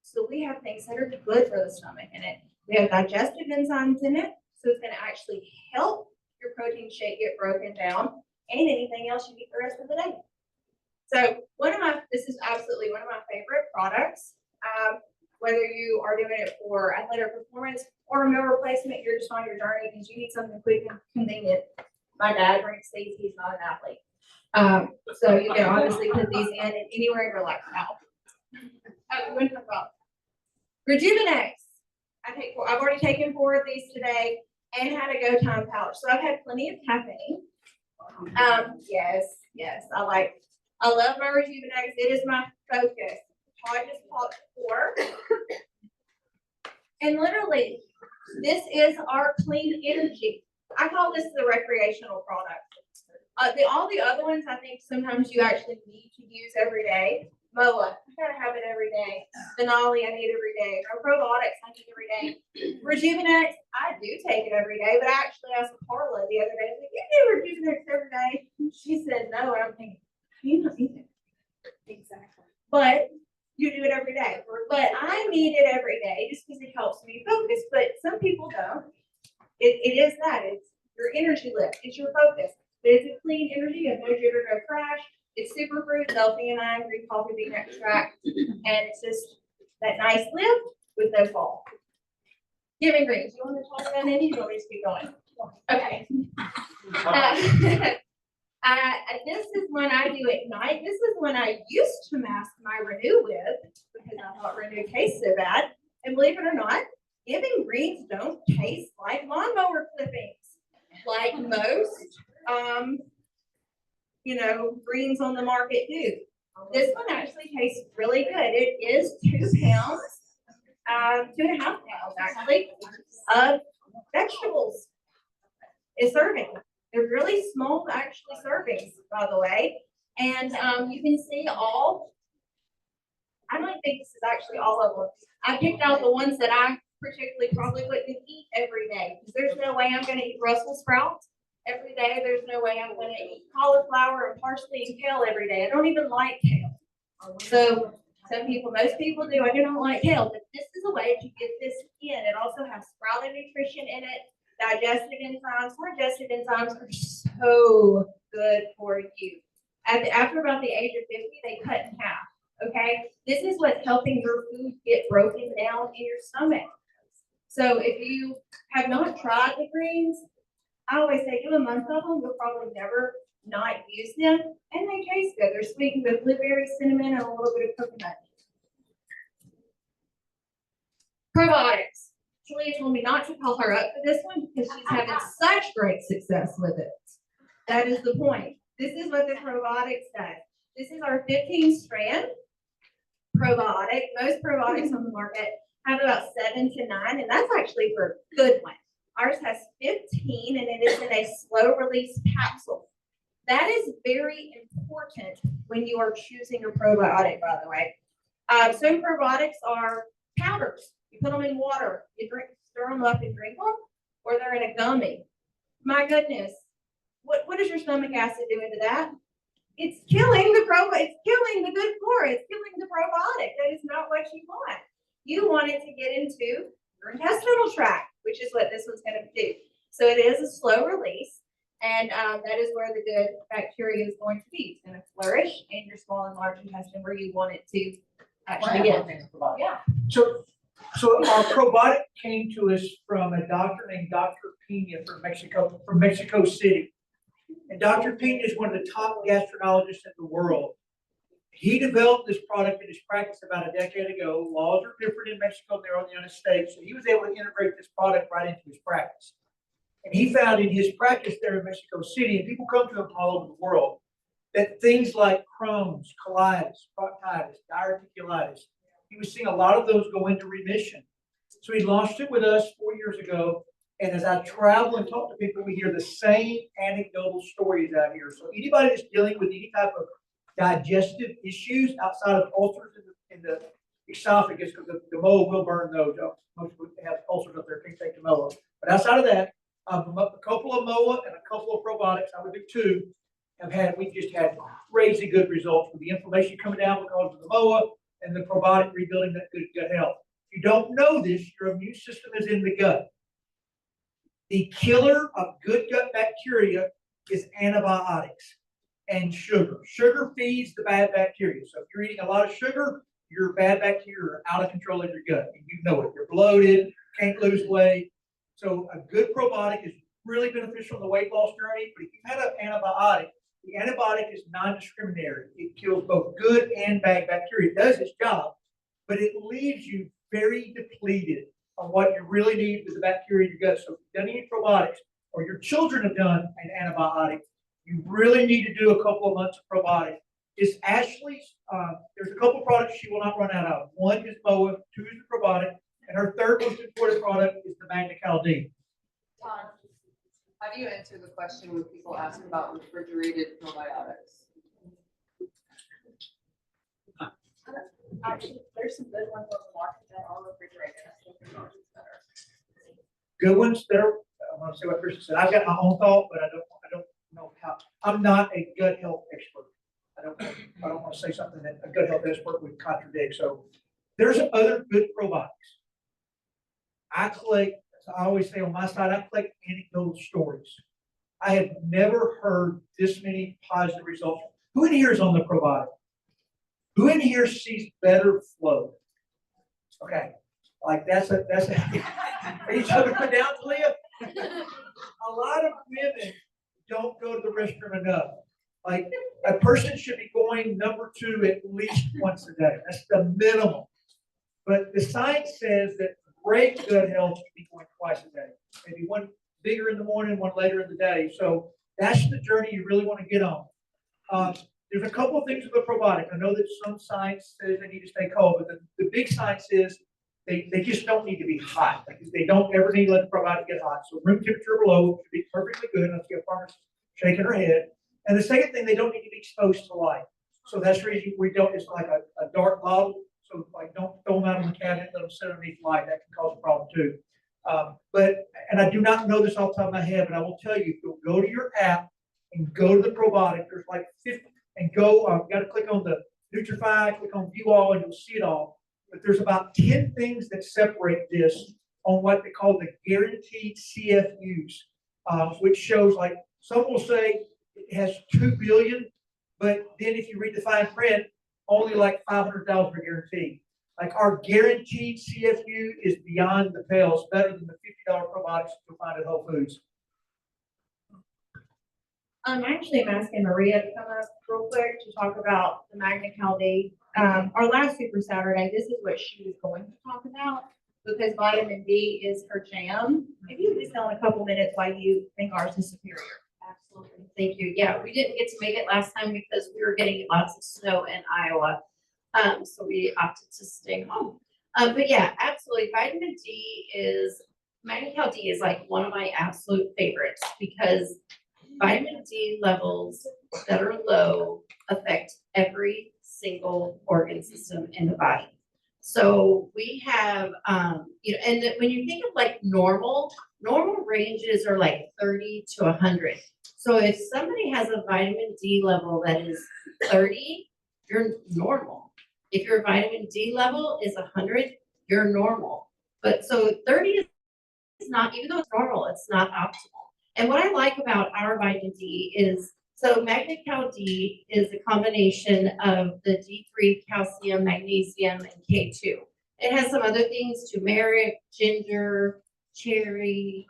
So we have things that are good for the stomach in it. We have digestive enzymes in it. So it's going to actually help your protein shake get broken down and anything else you eat the rest of the day. So this is absolutely one of my favorite products. Whether you are doing it for athletic performance or a meal replacement, you're just on your journey because you need something quick and convenient. My dad drinks these, he's not an athlete. So you can obviously put these in anywhere in your lifestyle. We're going to talk about Rejuvenex. I've already taken 4 of these today and had a Go Time pouch. So I've had plenty of caffeine. Yes, I love my Rejuvenex. It is my focus. I just bought 4. And literally, this is our clean energy. I call this the recreational product. All the other ones, I think sometimes you actually need to use every day. MOA, I gotta have it every day. Denali, I need every day. Or probiotics, I need every day. Rejuvenex, I do take it every day, but I actually asked Carla the other day, like, you do Rejuvenex every day? She said no, and I'm thinking, you don't need it. Exactly. But you do it every day. But I need it every day just because it helps me focus. But some people don't. It is that. It's your energy lift. It's your focus. But it's a clean energy. You have no jitter, no crash. It's superfruit, L-theanine, green coffee bean extract. And it's just that nice lift with no fall. Giving greens. You want to talk about any? You want me to keep going? Okay. This is when I do at night. This is when I used to mask my Renew with because I thought Renew tastes so bad. And believe it or not, Giving Greens don't taste like lawnmower clippings, like most, greens on the market do. This one actually tastes really good. It is 2 pounds, 2.5 pounds actually, of vegetables. A serving. They're really small, actually, servings, by the way. And you can see I don't think this is actually all of them. I picked out the ones that I particularly probably wouldn't eat every day. Because there's no way I'm going to eat Brussels sprouts every day. There's no way I'm going to eat cauliflower and parsley and kale every day. I don't even like kale. So most people do. I do not like kale. But this is a way to get this in. It also has sprouted nutrition in it. Digestive enzymes. Digestive enzymes are so good for you. After about the age of 50, they cut in half. Okay, this is what's helping your food get broken down in your stomach. So if you have not tried the greens, I always say do a month of them. You'll probably never not use them, and they taste good. They're sweetened with blueberry, cinnamon, and a little bit of coconut. Probiotics. Julia told me not to call her up for this one because she's having such great success with it. That is the point. This is what the probiotics does. This is our 15 strand probiotic. Most probiotics on the market have about 7 to 9, and that's actually for a good one. Ours has 15, and it is in a slow release capsule. That is very important when you are choosing a probiotic, by the way. Some probiotics are powders. You put them in water, you stir them up and drink them, or they're in a gummy. My goodness, what is your stomach acid doing to that? It's killing it's killing the good flora. It's killing the probiotic. That is not what you want. You want it to get into your intestinal tract, which is what this one's going to do. So it is a slow release, and that is where the good bacteria is going to be. It's going to flourish in your small and large intestine where you want it to actually get. Yeah. So our probiotic came to us from a doctor named Dr. Pena from Mexico City. And Dr. Pena is one of the top gastroenterologists in the world. He developed this product in his practice about a decade ago. Laws are different in Mexico than they are in the United States. So he was able to integrate this product right into his practice. And he found in his practice there in Mexico City, and people come to him from all over the world, that things like Crohn's, colitis, proctitis, diverticulitis, he was seeing a lot of those go into remission. So he launched it with us 4 years ago. And as I travel and talk to people, we hear the same anecdotal stories out here. So anybody that's dealing with any type of digestive issues outside of ulcers in the esophagus, because the moa will burn those. Most people have ulcers up there, can't take the moa. But outside of that, a couple of moa and a couple of probiotics, I would do 2, we just had crazy good results with the inflammation coming down because of the moa and the probiotic rebuilding that good gut health. If you don't know this, your immune system is in the gut. The killer of good gut bacteria is antibiotics and sugar. Sugar feeds the bad bacteria. So if you're eating a lot of sugar, your bad bacteria are out of control in your gut. And you know it. You're bloated, can't lose weight. So a good probiotic is really beneficial in the weight loss journey. But if you've had an antibiotic, the antibiotic is non-discriminatory. It kills both good and bad bacteria. It does its job, but it leaves you very depleted on what you really need with the bacteria in your gut. So if you've done any probiotics, or your children have done an antibiotic, you really need to do a couple of months of probiotic. It's Ashley's, there's a couple of products she will not run out of. 1 is MOA, 2 is the probiotic, and her third most important product is the Magna Caldine. Todd, how do you answer the question when people ask about refrigerated probiotics? Actually, there's some good ones on the market that are refrigerated. I think they're always better. Good ones that are, I want to say what Kristen said. I've got my own thought, but I don't know how. I'm not a gut health expert. I don't want to say something that a gut health expert would contradict. So there's other good probiotics. I always say on my side, I collect anecdotal stories. I have never heard this many positive results. Who in here is on the probiotic? Who in here sees better flow? Okay, like that's a. Are you trying to put down, Leah? A lot of women don't go to the restroom enough. Like a person should be going number 2 at least once a day. That's the minimum. But the science says that great gut health should be going twice a day. Maybe one bigger in the morning, one later in the day. So that's the journey you really want to get on. There's a couple of things with the probiotic. I know that some science says they need to stay cold, but the big science is they just don't need to be hot. Like they don't ever need to let the probiotic get hot. So room temperature below should be perfectly good. I see a pharmacist shaking her head. And the second thing, they don't need to be exposed to light. So that's the reason we don't, it's like a dark bottle. So like don't throw them out on the cabinet, let them sit underneath light. That can cause a problem too. And I do not know this off the top of my head, but I will tell you, if you'll go to your app and go to the probiotic, there's like 50, and go, you got to click on the Nutrify, click on View All, and you'll see it all. But there's about 10 things that separate this on what they call the guaranteed CFUs, which shows like, some will say it has 2 billion, but then if you read the fine print, only like 500,000 are guaranteed. Like our guaranteed CFU is beyond the pale. It's better than the $50 probiotics you'll find at Whole Foods. Actually, I'm asking Maria to come up real quick to talk about the Magna Caldine. Our last Super Saturday, this is what she was going to talk about because vitamin D is her jam. Maybe you can just tell in a couple minutes why you think ours is superior. Absolutely. Thank you. Yeah, we didn't get to make it last time because we were getting lots of snow in Iowa. So we opted to stay home. But yeah, absolutely. Magna-Cal D is like one of my absolute favorites because vitamin D levels that are low affect every single organ system in the body. So we have, and when you think of like normal ranges are like 30 to 100. So if somebody has a vitamin D level that is 30, you're normal. If your vitamin D level is 100, you're normal. But so 30 is not, even though it's normal, it's not optimal. And what I like about our vitamin D is, so Magna-Cal D is a combination of the D3, calcium, magnesium, and K2. It has some other things, turmeric, ginger, cherry,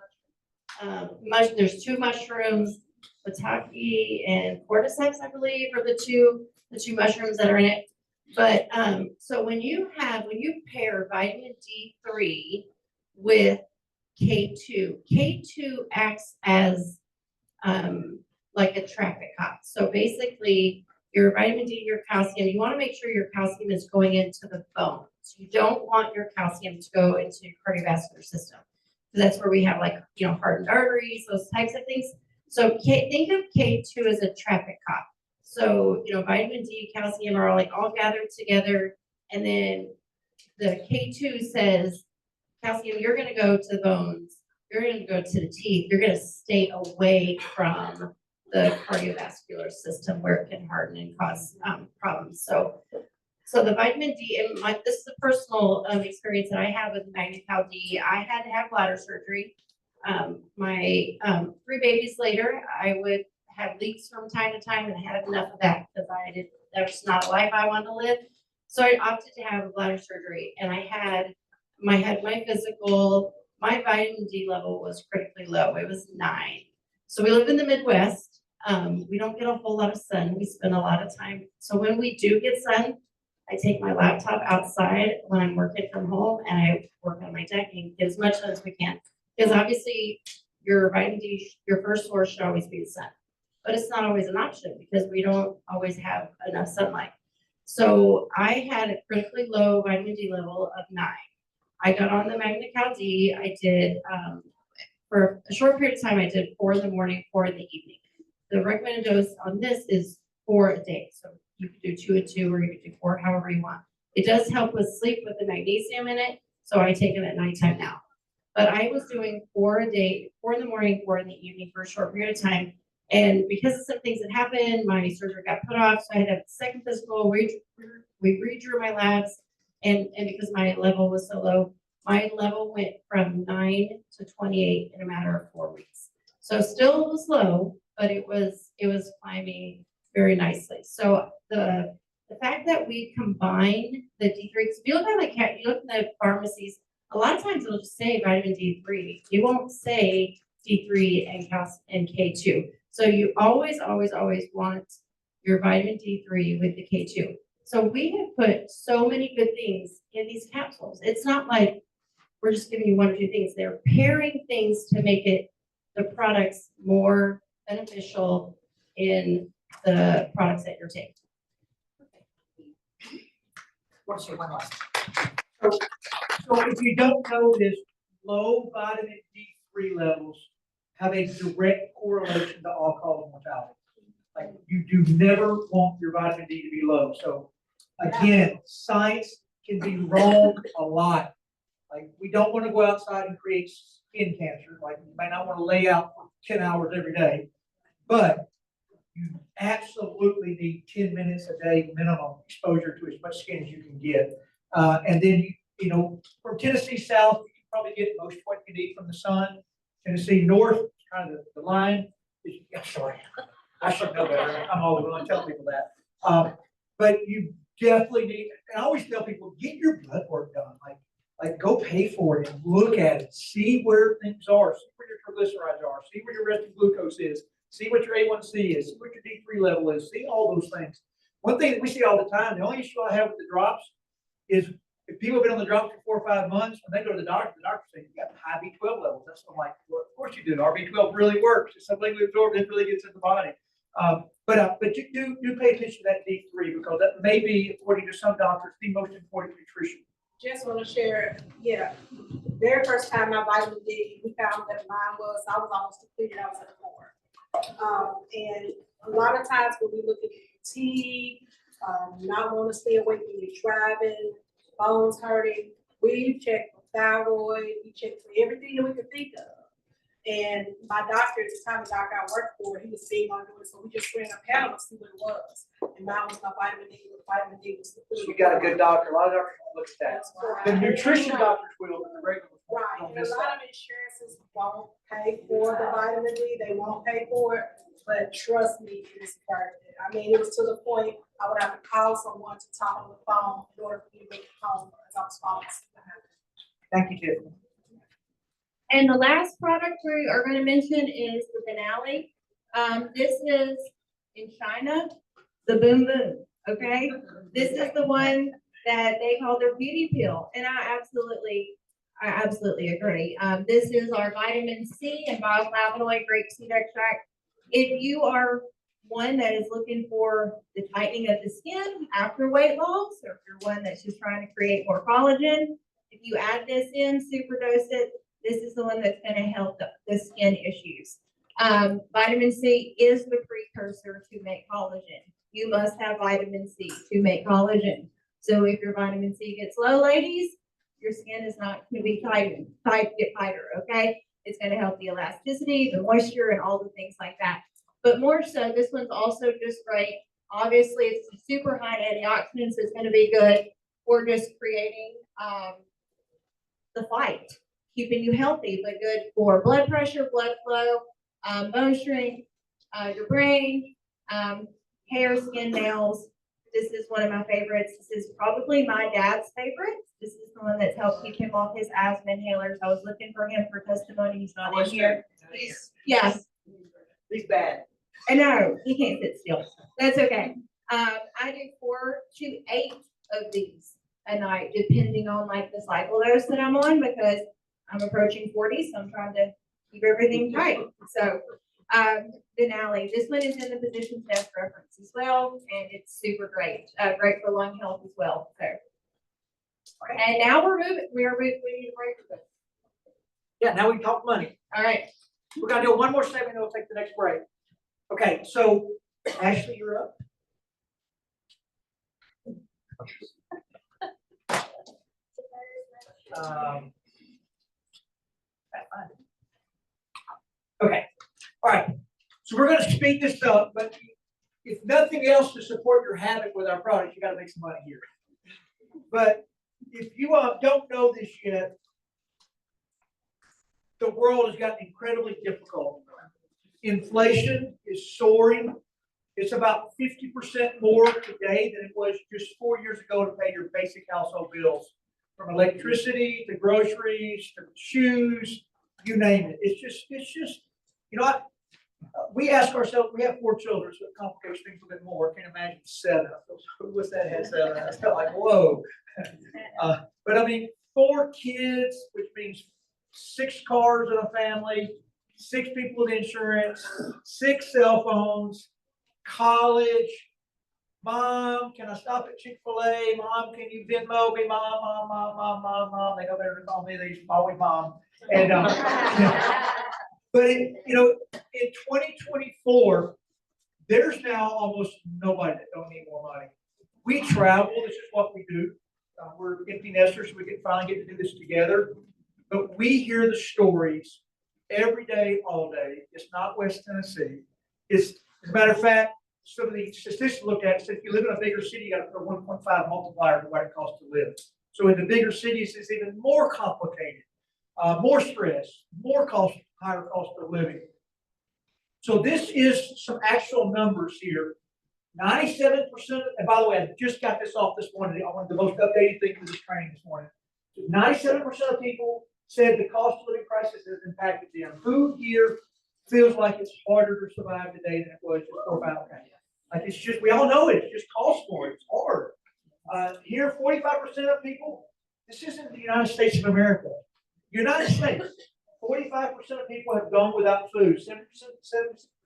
there's 2 mushrooms, shiitake and cordyceps, I believe, are the two mushrooms that are in it. But so when you pair vitamin D3 with K2, K2 acts as like a traffic cop. So basically, your vitamin D, your calcium, you want to make sure your calcium is going into the bones. You don't want your calcium to go into your cardiovascular system. That's where we have like, hardened arteries, those types of things. So think of K2 as a traffic cop. So, vitamin D, calcium are all gathered together. And then the K2 says, calcium, you're going to go to the bones. You're going to go to the teeth. You're going to stay away from the cardiovascular system where it can harden and cause problems. So the vitamin D, and this is a personal experience that I have with Magna-Cal D. I had to have bladder surgery. My 3 babies later, I would have leaks from time to time, and I had enough of that because that was not a life I wanted to live. So I opted to have a bladder surgery, and I had my physical. My vitamin D level was critically low. It was 9. So we live in the Midwest. We don't get a whole lot of sun. We spend a lot of time. So when we do get sun, I take my laptop outside when I'm working from home and I work on my deck and get as much sun as we can. Because obviously your vitamin D, your first source should always be the sun. But it's not always an option because we don't always have enough sunlight. So I had a critically low vitamin D level of 9. I got on the Magna-Cal D. I did, for a short period of time, I did 4 in the morning, 4 in the evening. The recommended dose on this is 4 a day. So you could do 2 and 2, or you could do 4, however you want. It does help with sleep with the magnesium in it. So I take it at nighttime now. But I was doing 4 a day, 4 in the morning, 4 in the evening for a short period of time. And because of some things that happened, my surgery got put off. So I had a second physical. We redrew my labs. And because my level was so low, my level went from 9 to 28 in a matter of 4 weeks. So still was low, but it was climbing very nicely. So the fact that we combine the D3, if you look at the pharmacies, a lot of times it'll just say vitamin D3. It won't say D3 and calcium and K2. So you always want your vitamin D3 with the K2. So we have put so many good things in these capsules. It's not like we're just giving you 1 or 2 things. They're pairing things to make the products more beneficial in the products that you're taking. Want to say one last. So if you don't know this, low vitamin D3 levels have a direct correlation to all-cause mortality. Like you do never want your vitamin D to be low. So again, science can be wrong a lot. Like we don't want to go outside and create skin cancer. Like you might not want to lay out for 10 hours every day, but you absolutely need 10 minutes a day minimum exposure to as much skin as you can get. And then, from Tennessee south, you can probably get most of what you need from the sun. Tennessee north, kind of the line. I'm sorry, I should know better. I'm always going to tell people that. But you definitely need, and I always tell people, get your blood work done. Like go pay for it and look at it. See where things are. See where your triglycerides are. See where your resting glucose is. See what your A1C is. See what your D3 level is. See all those things. One thing that we see all the time, the only issue I have with the drops is if people have been on the drops for 4 or 5 months, when they go to the doctor says, you got high B12 levels. That's what I'm like, well, of course course you do. RB12 really works. It's something we absorb that really gets in the body. But you do pay attention to that D3 because that may be, according to some doctors, the most important nutrition. Just want to share, yeah, very first time my vitamin D, we found that mine was, I was almost depleted, I was at a 4. And a lot of times when we look at fatigue, not want to stay awake when you're driving, bones hurting, we check for thyroid, we check for everything that we could think of. And my doctor, at the time, the doctor I worked for, he was big on doing it, so we just ran a panel to see what it was. And mine was my vitamin D, the vitamin D was the food. You got a good doctor. A lot of doctors don't look at that. That's right. The nutrition doctors will, but the regular ones Right, don't and miss a lot that. of insurances won't pay for the vitamin D, they won't pay for it, but trust me, it's worth it. I mean, it was to the point, I would have to call someone to talk on the phone in order for me to make it home, because I was falling asleep. Thank you, Tiffany. And the last product we are gonna mention is the Denali. This is in China, the Boom Boom, okay? This is the one that they call their beauty pill, and I absolutely agree. This is our vitamin C and bioflavonoid grapeseed extract. If you are one that is looking for the tightening of the skin after weight loss, or if you're one that's just trying to create more collagen, if you add this in, superdose it, this is the one that's gonna help the skin issues. Vitamin C is the precursor to make collagen. You must have vitamin C to make collagen. So if your vitamin C gets low, ladies, your skin is not gonna be get tighter, okay? It's gonna help the elasticity, the moisture, and all the things like that. But more so, this one's also just great. Obviously, it's super high in antioxidants, so it's gonna be good for just creating, the fight, keeping you healthy, but good for blood pressure, blood flow, bone strength, your brain, hair, skin, nails. This is one of my favorites. This is probably my dad's favorite. This is the one that's helped keep him off his asthma inhalers. I was looking for him for testimony. He's not in here. Yes, He's bad. I know, he can't sit still. That's okay. I do 4 to 8 of these a night, depending on like the cycle dose that I'm on, because I'm approaching 40, so I'm trying to keep everything tight. So, Denali, this one is in the physician's desk reference as well, and it's super great. Great for lung health as well, so. And now we need a break for this. Yeah, now we can talk money. All right. We're gonna do one more segment, and we'll take the next break. Okay, so Ashley, you're up. That's fine. Okay, all right. So we're gonna speed this up, but if nothing else to support your habit with our products, you gotta make some money here. But if you don't know this yet, the world has gotten incredibly difficult. Inflation is soaring. It's about 50% more today than it was just 4 years ago to pay your basic household bills, from electricity to groceries to shoes, you name it. It's just, you know, we ask ourselves, we have 4 children, so it complicates things a bit more. I can't imagine 7. What's that had 7? I felt like, whoa. But I mean, 4 kids, which means 6 cars in a family, 6 people with insurance, 6 cell phones, college. Mom, can I stop at Chick-fil-A? Mom, can you Venmo me? Mom. They know better to call me. They just call me mom. And but in 2024, there's now almost nobody that don't need more money. We travel. This is what we do. We're empty nesters. We can finally get to do this together. But we hear the stories every day, all day. It's not West Tennessee. As a matter of fact, some of the statistics looked at said if you live in a bigger city, you got to put a 1.5 multiplier to what it costs to live. So in the bigger cities, it's even more complicated, more stress, more cost, higher cost of living. So this is some actual numbers here. 97%, and by the way, I just got this off this morning. I wanted the most updated thing for this training this morning. 97% of people said the cost of living crisis has impacted them. Who here feels like it's harder to survive today than it was before Valentine? Like it's just, we all know it just costs more. It's hard. Here, 45% of people, this isn't the United States of America. United States, 45% of people have gone without food. 70%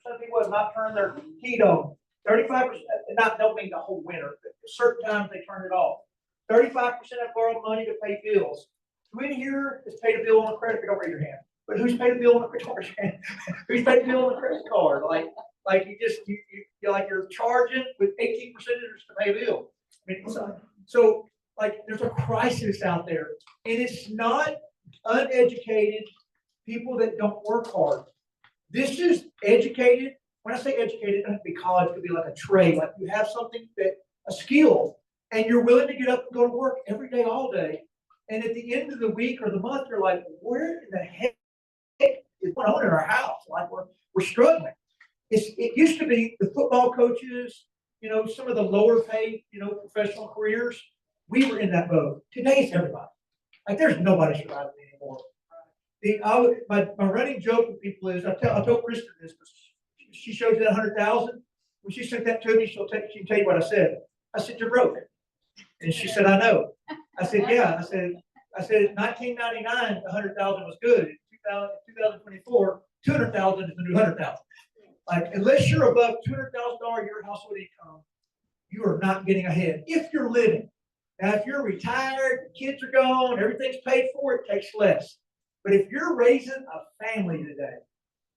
of people have not turned their heat on. 35%, don't mean the whole winter, but at certain times they turn it off. 35% have borrowed money to pay bills. Who in here has paid a bill on a credit card? Don't raise your hand. But who's paid a bill on a credit card? Who's paid a bill on a credit card? Like you're like you're charging with 18% interest to pay a bill. I mean, so like there's a crisis out there, and it's not uneducated people that don't work hard. This is educated. When I say educated, it doesn't have to be college, it could be like a trade, like you have something a skill, and you're willing to get up and go to work every day, all day. And at the end of the week or the month, you're like, where in the heck is going on in our house? Like we're struggling. It used to be the football coaches, some of the lower paid, professional careers. We were in that boat. Today it's everybody. Like there's nobody surviving anymore. My running joke with people is I told Kristen this, but she showed you that 100,000. When she sent that to me, she can tell you what I said. I said, you're broke. And she said, I know. I said, yeah. I said, in 1999, 100,000 was good. In 2024, 200,000 is the new 100,000. Like, unless you're above $200,000 a year household income, you are not getting ahead. If you're living. Now, if you're retired, the kids are gone, everything's paid for, it takes less. But if you're raising a family today,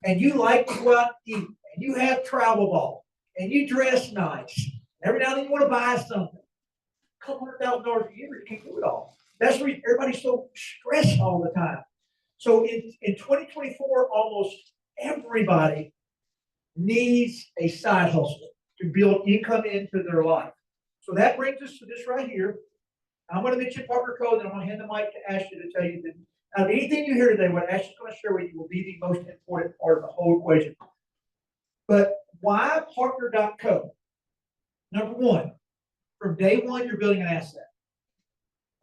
and you like to go out and eat, and you have travel ball, and you dress nice, every now and then you want to buy something, a couple $100,000 a year, you can't do it all. That's where everybody's so stressed all the time. So in 2024, almost everybody needs a side hustle to build income into their life. So that brings us to this right here. I'm going to mention partner code, and I'm going to hand the mic to Ashley to tell you that out of anything you hear today, what Ashley's going to share with you will be the most important part of the whole equation. But why partner.co? Number one, from day one, you're building an asset.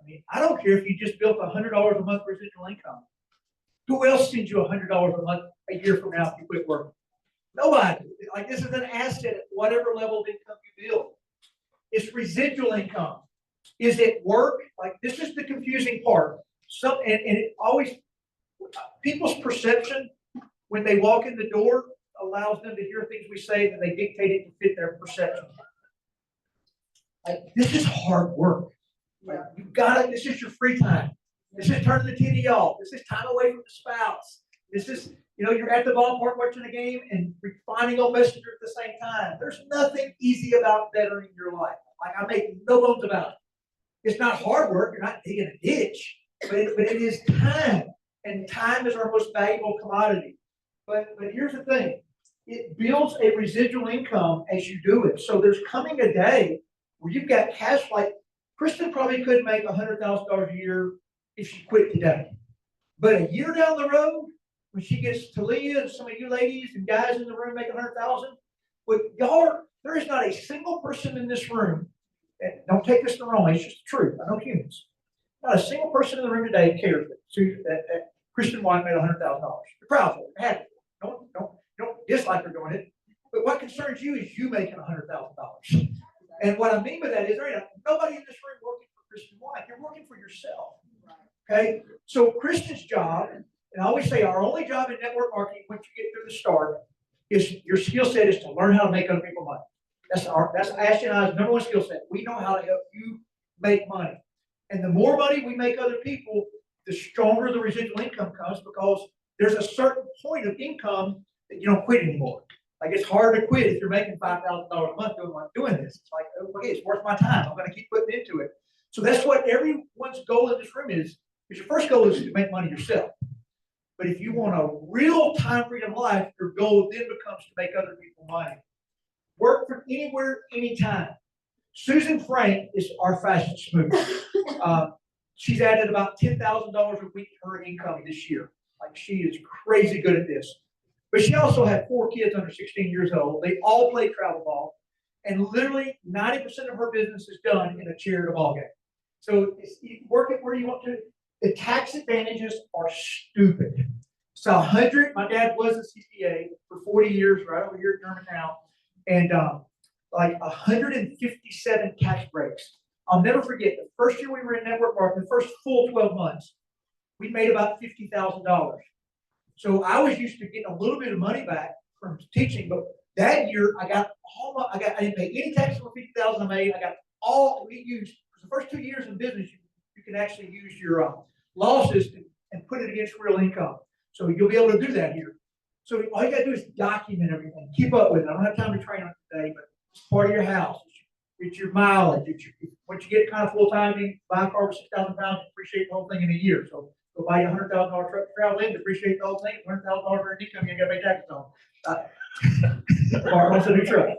I mean, I don't care if you just built $100 a month residual income. Who else sends you $100 a month a year from now if you quit working? Nobody. Like, this is an asset at whatever level of income you build. It's residual income. Is it work? Like, this is the confusing part. And it always, people's perception when they walk in the door allows them to hear things we say that they dictate it to fit their perception. Like, this is hard work. Like, you've got it. This is your free time. This is turning the TV off. This is time away from the spouse. This is, you're at the ballpark watching a game and responding on Messenger at the same time. There's nothing easy about bettering your life. Like, I make no bones about it. It's not hard work. You're not digging a ditch, but it is time. And time is our most valuable commodity. But here's the thing. It builds a residual income as you do it. So there's coming a day where you've got cash. Like, Kristen probably could make $100,000 a year if she quit today. But a year down the road, when she gets to Leah and some of you ladies and guys in the room make $100,000, but there is not a single person in this room, and don't take this the wrong way, it's just the truth. I know humans. Not a single person in the room today cares that Kristen White made $100,000. You're proud of it. Happy. Don't dislike her doing it. But what concerns you is you making $100,000. And what I mean by that is there ain't nobody in this room working for Kristen White. You're working for yourself. Okay? So Kristen's job, and I always say our only job in network marketing once you get through the start is your skill set is to learn how to make other people money. That's Ashley and I's number one skill set. We know how to help you make money. And the more money we make other people, the stronger the residual income comes, because there's a certain point of income that you don't quit anymore. Like, it's hard to quit if you're making $5,000 a month doing this. It's like, okay, it's worth my time. I'm going to keep putting into it. So that's what everyone's goal in this room is your first goal is to make money yourself. But if you want a real time freedom life, your goal then becomes to make other people money. Work from anywhere, anytime. Susan Frank is our fastest mover. She's added about $10,000 a week to her income this year. Like, she is crazy good at this. But she also had 4 kids under 16 years old. They all play travel ball. And literally 90% of her business is done in a chair at a ball game. So work it where you want to. The tax advantages are stupid. So my dad was a CPA for 40 years right over here at Germantown. And like 157 tax breaks. I'll never forget the first year we were in network marketing, the first full 12 months, we made about $50,000. So I was used to getting a little bit of money back from teaching, but that year I got I didn't pay any taxes for 50,000 I made. I got all, we used, the first 2 years in business, you can actually use your losses and put it against real income. So you'll be able to do that here. So all you gotta do is document everything, keep up with it. I don't have time to train on it today, but it's part of your house. It's your mileage. Once you get kind of full-time, you buy a car for 6,000 pounds, depreciate the whole thing in a year. So go buy you $100,000 truck to travel in, depreciate the whole thing, $100,000 for income, you ain't gotta pay taxes on. Or also new truck.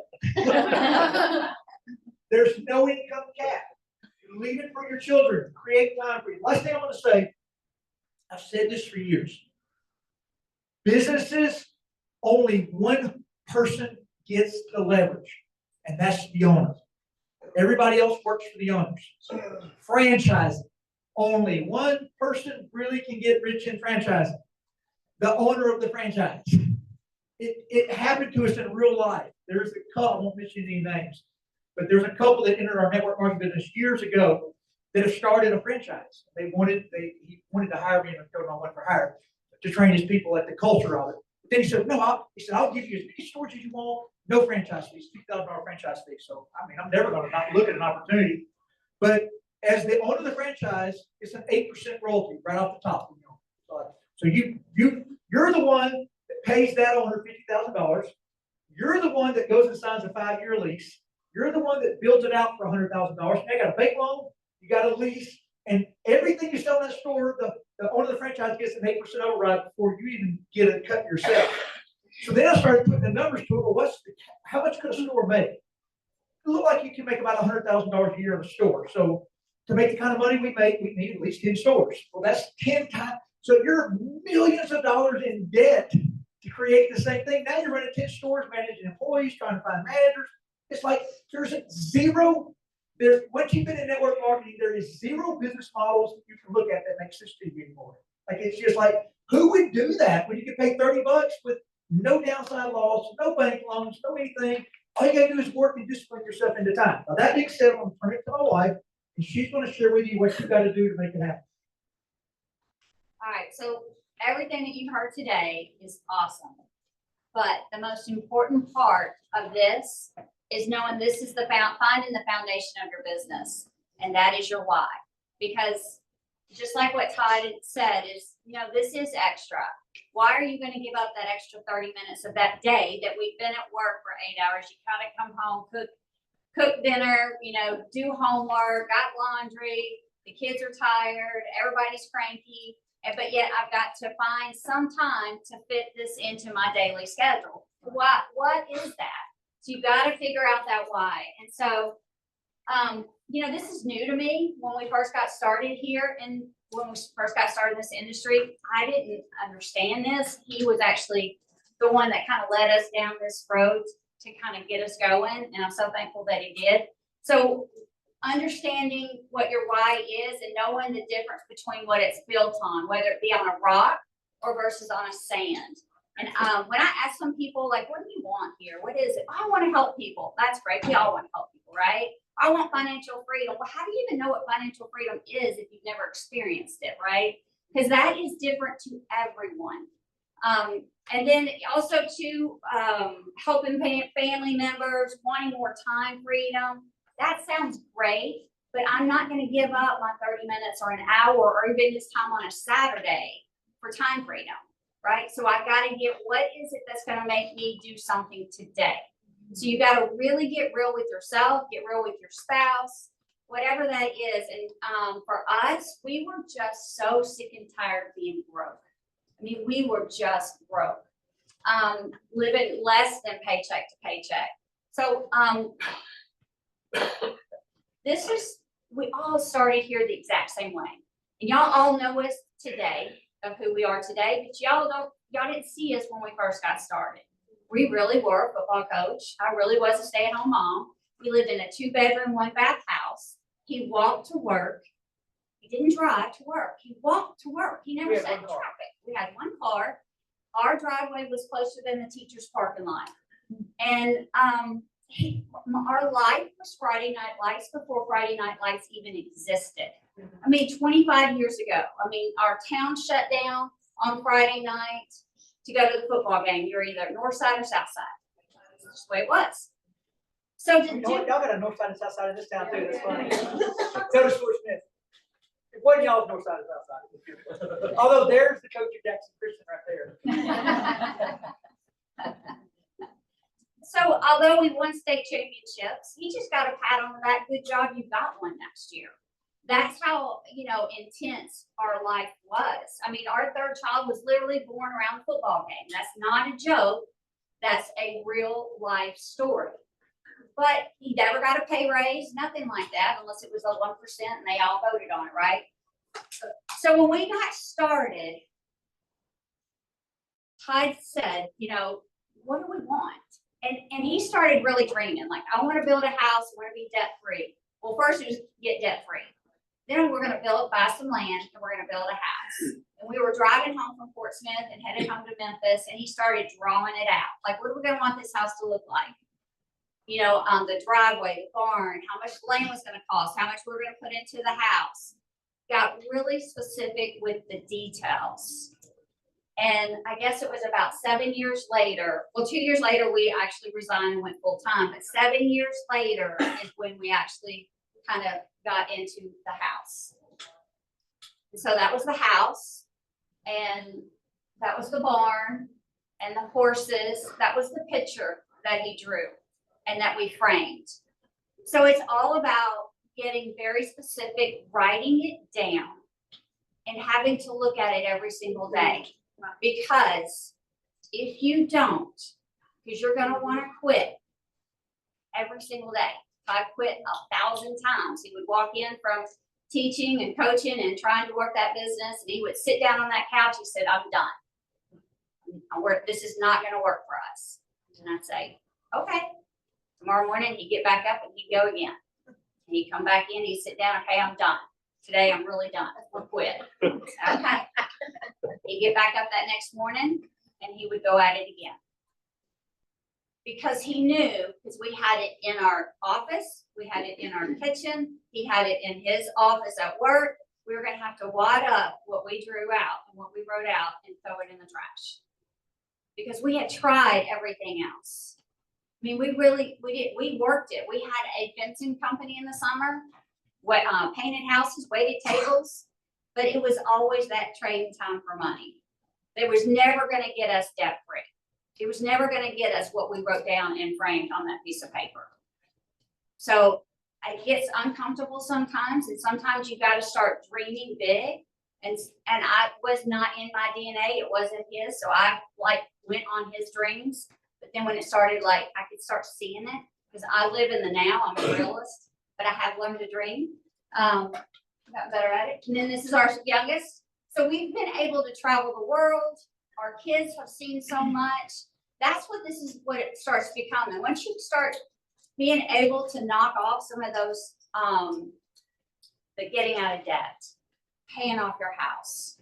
There's no income cap. Leave it for your children. Create time for you. Last thing I'm going to say, I've said this for years. Businesses, only one person gets the leverage, and that's the owner. Everybody else works for the owners. Franchising, only one person really can get rich in franchising. The owner of the franchise. It happened to us in real life. There's a couple, I won't mention any names, but there's a couple that entered our network marketing business years ago that have started a franchise. He wanted to hire me, and I told him I went for hire to train his people at the culture of it. But then he said, no, I'll give you as many stores as you want, no franchise fees, $2,000 franchise fee. So, I mean, I'm never going to not look at an opportunity. But as the owner of the franchise, it's an 8% royalty right off the top. So you're the one that pays that owner $50,000. You're the one that goes and signs a 5-year lease. You're the one that builds it out for $100,000. They got a bank loan, you got a lease, and everything you sell in that store, the owner of the franchise gets an 8% override before you even get a cut yourself. So then I started putting the numbers to it. Well, how much could a store make? It looked like you can make about $100,000 a year in a store. So to make the kind of money we make, we need at least 10 stores. Well, that's 10 times. So you're millions of dollars in debt to create the same thing. Now you're running 10 stores, managing employees, trying to find managers. It's like there's zero. Once you've been in network marketing, there is zero business models that you can look at that make sense to you anymore. Like it's just like, who would do that when you can pay $30 with no downside loss, no bank loans, no anything? All you gotta do is work and discipline yourself into time. Now that being said, I'm gonna turn it to my wife, and she's gonna share with you what you got to do to make it happen. All right, so everything that you heard today is awesome. But the most important part of this is knowing this is finding the foundation of your business, and that is your why. Because just like what Todd had said is, this is extra. Why are you going to give up that extra 30 minutes of that day that we've been at work for 8 hours? You kind of come home, cook dinner, do homework, got laundry, the kids are tired, everybody's cranky, but yet I've got to find some time to fit this into my daily schedule. What is that? So you've got to figure out that why. And so, this is new to me. When we first got started here and when we first got started in this industry, I didn't understand this. He was actually the one that kind of led us down this road to kind of get us going. And I'm so thankful that he did. So understanding what your why is and knowing the difference between what it's built on, whether it be on a rock or versus on a sand. And when I ask some people, like, what do you want here? What is it? I want to help people. That's great. We all want to help people, right? I want financial freedom. Well, how do you even know what financial freedom is if you've never experienced it, right? Because that is different to everyone. And then also to helping family members, wanting more time freedom. That sounds great, but I'm not going to give up my 30 minutes or an hour or even this time on a Saturday for time freedom. Right? So I got to get, what is it that's going to make me do something today? So you got to really get real with yourself, get real with your spouse, whatever that is. And for us, we were just so sick and tired of being broke. I mean, we were just broke, living less than paycheck to paycheck. So we all started here the exact same way. And y'all all know us today of who we are today, but y'all didn't see us when we first got started. We really were a football coach. I really was a stay-at-home mom. We lived in a 2-bedroom, 1-bath house. He walked to work. He didn't drive to work. He walked to work. He never sat in traffic. We had one car. Our driveway was closer than the teacher's parking lot. And our life was Friday night lights before Friday night lights even existed. I mean, 25 years ago. I mean, our town shut down on Friday night. to go to the football game. You're either north side or south side. That's just the way it was. So to You know what, do, y'all got a north side and south side of this town too, that's funny. Go to Stuart Smith. It wasn't y'all's north side and south side. Although there's the coach of Jackson Christian right there. so although we won state championships, he just got a pat on the back. Good job, you got one next year. That's how, you know, intense our life was. I mean, our third child was literally born around the football game. That's not a joke. That's a real life story. But he never got a pay raise, nothing like that, unless it was a 1% and they all voted on it, right? So when we got started, Tide said, you know, what do we want? And he started really dreaming, like, I want to build a house, I want to be debt free. Well, first it was get debt free. Then we're going to buy some land, and we're going to build a house. And we were driving home from Fort Smith and headed home to Memphis, and he started drawing it out. Like, what are we going to want this house to look like? You know, the driveway, the barn, how much land was going to cost, how much we were going to put into the house. Got really specific with the details. And I guess it was about 7 years later, well, 2 years later, we actually resigned and went full time. But 7 years later is when we actually kind of got into the house. And so that was the house, and that was the barn, and the horses. That was the picture that he drew and that we framed. So it's all about getting very specific, writing it down, and having to look at it every single day. Because if you don't, because you're going to want to quit every single day. I quit 1,000 times. He would walk in from teaching and coaching and trying to work that business, and he would sit down on that couch. He said, I'm done. This is not going to work for us. And I'd say, okay. Tomorrow morning, he'd get back up and he'd go again. And he'd come back in, he'd sit down, okay, I'm done. Today, I'm really done. We'll quit. Okay. He'd get back up that next morning and he would go at it again. Because he knew, because we had it in our office, we had it in our kitchen, he had it in his office at work. We were going to have to wad up what we drew out and what we wrote out and throw it in the trash. Because we had tried everything else. I mean, we worked it. We had a fencing company in the summer, painted houses, waited tables, but it was always that trading time for money. It was never going to get us debt free. It was never going to get us what we wrote down and framed on that piece of paper. So it gets uncomfortable sometimes, and sometimes you got to start dreaming big. And I was not in my DNA. It wasn't his. So I went on his dreams. But then when it started, I could start seeing it, because I live in the now. I'm a realist, but I have learned to dream. Got better at it. And then this is our youngest. So we've been able to travel the world. Our kids have seen so much. That's what it starts becoming. Once you start being able to knock off some of those, the getting out of debt, paying off your house,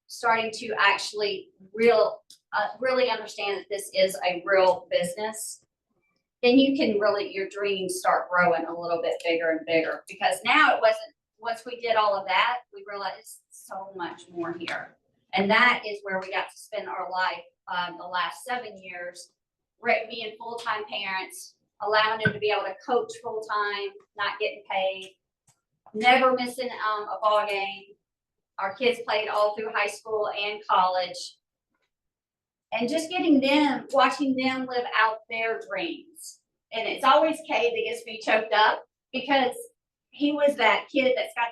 starting to actually really understand that this is a real business, then you can your dreams start growing a little bit bigger and bigger. Because now once we did all of that, we realized so much more here. And that is where we got to spend our life the last 7 years, being full-time parents, allowing them to be able to coach full-time, not getting paid, never missing a ball game. Our kids played all through high school and college. And just watching them live out their dreams. And it's always Kay that gets me choked up, because he was that kid that's got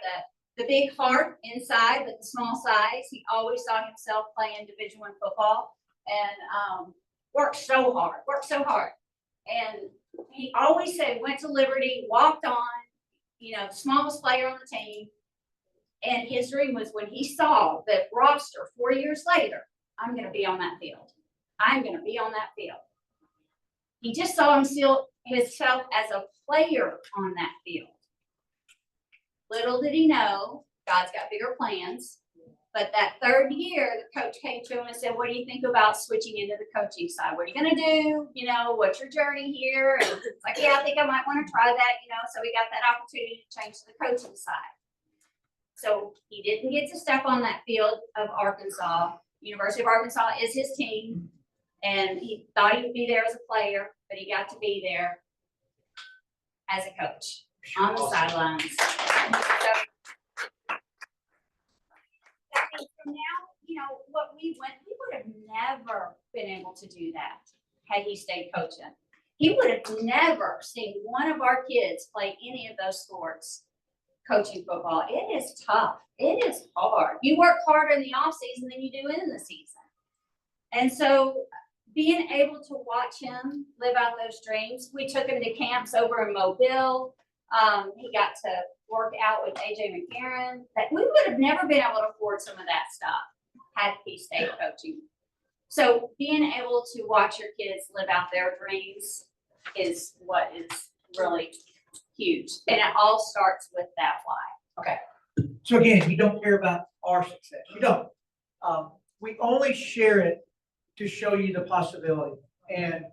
the big heart inside, but the small size. He always saw himself playing Division I football, and worked so hard. And he always said, went to Liberty, walked on, the smallest player on the team. And his dream was, when he saw the roster 4 years later, I'm going to be on that field. I'm going to be on that field. He just saw himself as a player on that field. Little did he know, God's got bigger plans. But that third year, the coach came to him and said, what do you think about switching into the coaching side? What are you going to do? What's your journey here? And it's like, yeah, I think I might want to try that, So we got that opportunity to change to the coaching side. So he didn't get to step on that field of Arkansas, University of Arkansas is his team. And he thought he would be there as a player, but he got to be there as a coach on the sidelines. So, that means from now, you know, what we would have never been able to do that had he stayed coaching. He would have never seen one of our kids play any of those sports coaching football. It is tough. It is hard. You work harder in the off season than you do in the season. And so being able to watch him live out those dreams, we took him to camps over in Mobile. He got to work out with AJ McCarron. That we would have never been able to afford some of that stuff had he stayed coaching. So being able to watch your kids live out their dreams is what is really huge. And it all starts with that why. So again, you don't care about our success. You don't. We only share it to show you the possibility. And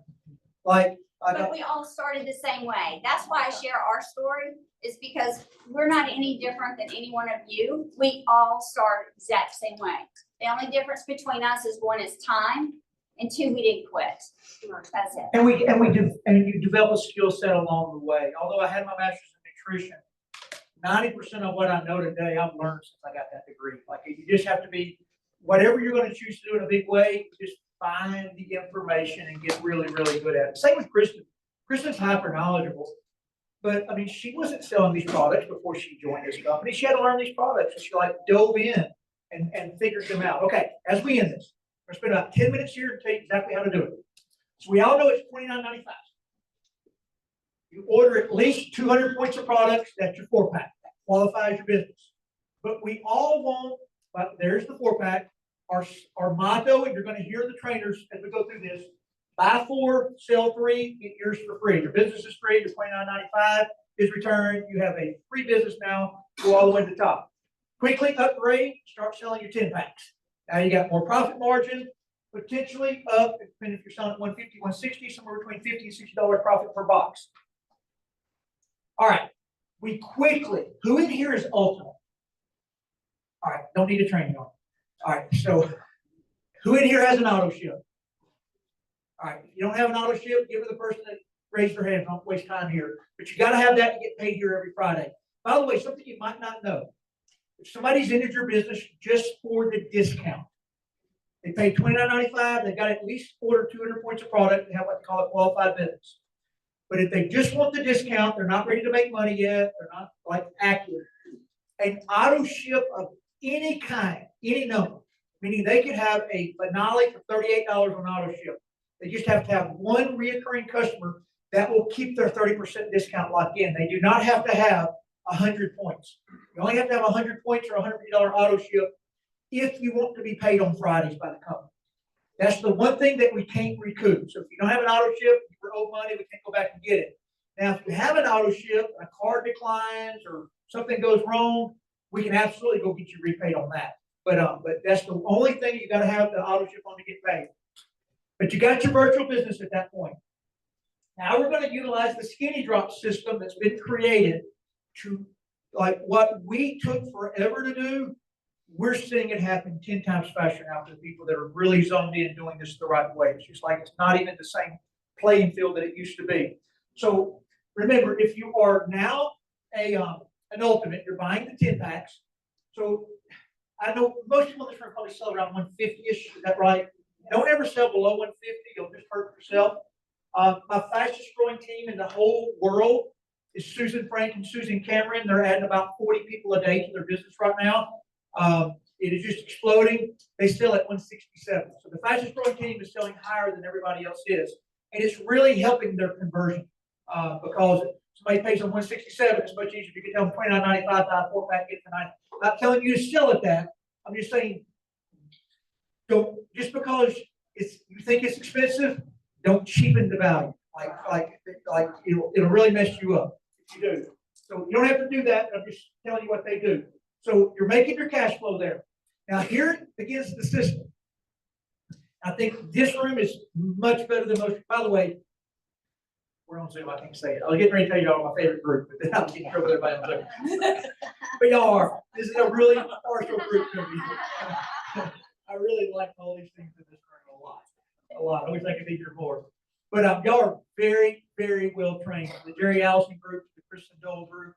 like, But we all started the same way. That's why I share our story, is because we're not any different than any one of you. We all start exact same way. The only difference between us is one is time, and two, we didn't quit. That's it. and you develop a skill set along the way. Although I had my master's in nutrition, 90% of what I know today, I've learned since I got that degree. Like, you just have to be, whatever you're gonna choose to do in a big way, just find the information and get really, really good at it. Same with Kristen. Kristen's hyper knowledgeable, but I mean, she wasn't selling these products before she joined this company. She had to learn these products, and she like dove in and figured them out. Okay, as we end this, we're gonna spend about 10 minutes here to tell you exactly how to do it. So we all know it's $29.95. You order at least 200 points of products, that's your 4-pack. That qualifies your business. But we all want, but there's the 4-pack. Our motto, and you're going to hear the trainers as we go through this: buy 4, sell 3, get yours for free. Your business is free. Your $29.95 is returned. You have a free business now. Go all the way to the top. Quickly upgrade. Start selling your 10-packs. Now you got more profit margin, potentially up, depending if you're selling at 150, 160, somewhere between $50 and $60 profit per box. All right. We quickly. Who in here is ultimate? All right. Don't need a training on it. All right, so who in here has an auto ship? All right, if you don't have an auto ship, give it to the person that raised their hand. Don't waste time here. But you got to have that to get paid here every Friday. By the way, something you might not know: if somebody's entered your business just for the discount, they paid $29.95. They got at least ordered 200 points of product. They have what they call a qualified business. But if they just want the discount, they're not ready to make money yet. They're not like accurate. An auto ship of any kind, any number, meaning they could have a Benali for $38 on auto ship. They just have to have one reoccurring customer that will keep their 30% discount locked in. They do not have to have 100 points. You only have to have 100 points or $150 auto ship if you want to be paid on Fridays by the company. That's the one thing that we can't recoup. So if you don't have an auto ship, you owe money, we can't go back and get it. Now, if you have an auto ship, a card declines or something goes wrong, we can absolutely go get you repaid on that. But that's the only thing you got to have the auto ship on to get paid. But you got your virtual business at that point. Now we're going to utilize the skinny drop system that's been created to, like what we took forever to do, we're seeing it happen 10 times faster now for the people that are really zoned in doing this the right way. It's just like it's not even the same playing field that it used to be. So remember, if you are now an ultimate, you're buying the 10-packs. So I know most people in this room probably sell around 150-ish. Is that right? Don't ever sell below 150. You'll just hurt yourself. My fastest growing team in the whole world is Susan Frank and Susan Cameron. They're adding about 40 people a day to their business right now. It is just exploding. They sell at 167. So the fastest growing team is selling higher than everybody else is. And it's really helping their conversion because somebody pays them 167. It's much easier if you can tell them $29.95, buy a 4-pack, get the 9. I'm not telling you to sell at that. I'm just saying, don't, just because you think it's expensive, don't cheapen the value. Like it'll really mess you up if you do. So you don't have to do that. I'm just telling you what they do. So you're making your cash flow there. Now here begins the system. I think this room is much better than most. By the way, we're on Zoom. I can't say it. I was getting ready to tell you all my favorite group, but then I'll get in trouble with everybody on Zoom. But y'all are. This is a really partial group. I really like all these things in this room a lot. I wish I could be here more. But y'all are very, very well trained. The Jerry Allison group, the Kristen Dole group,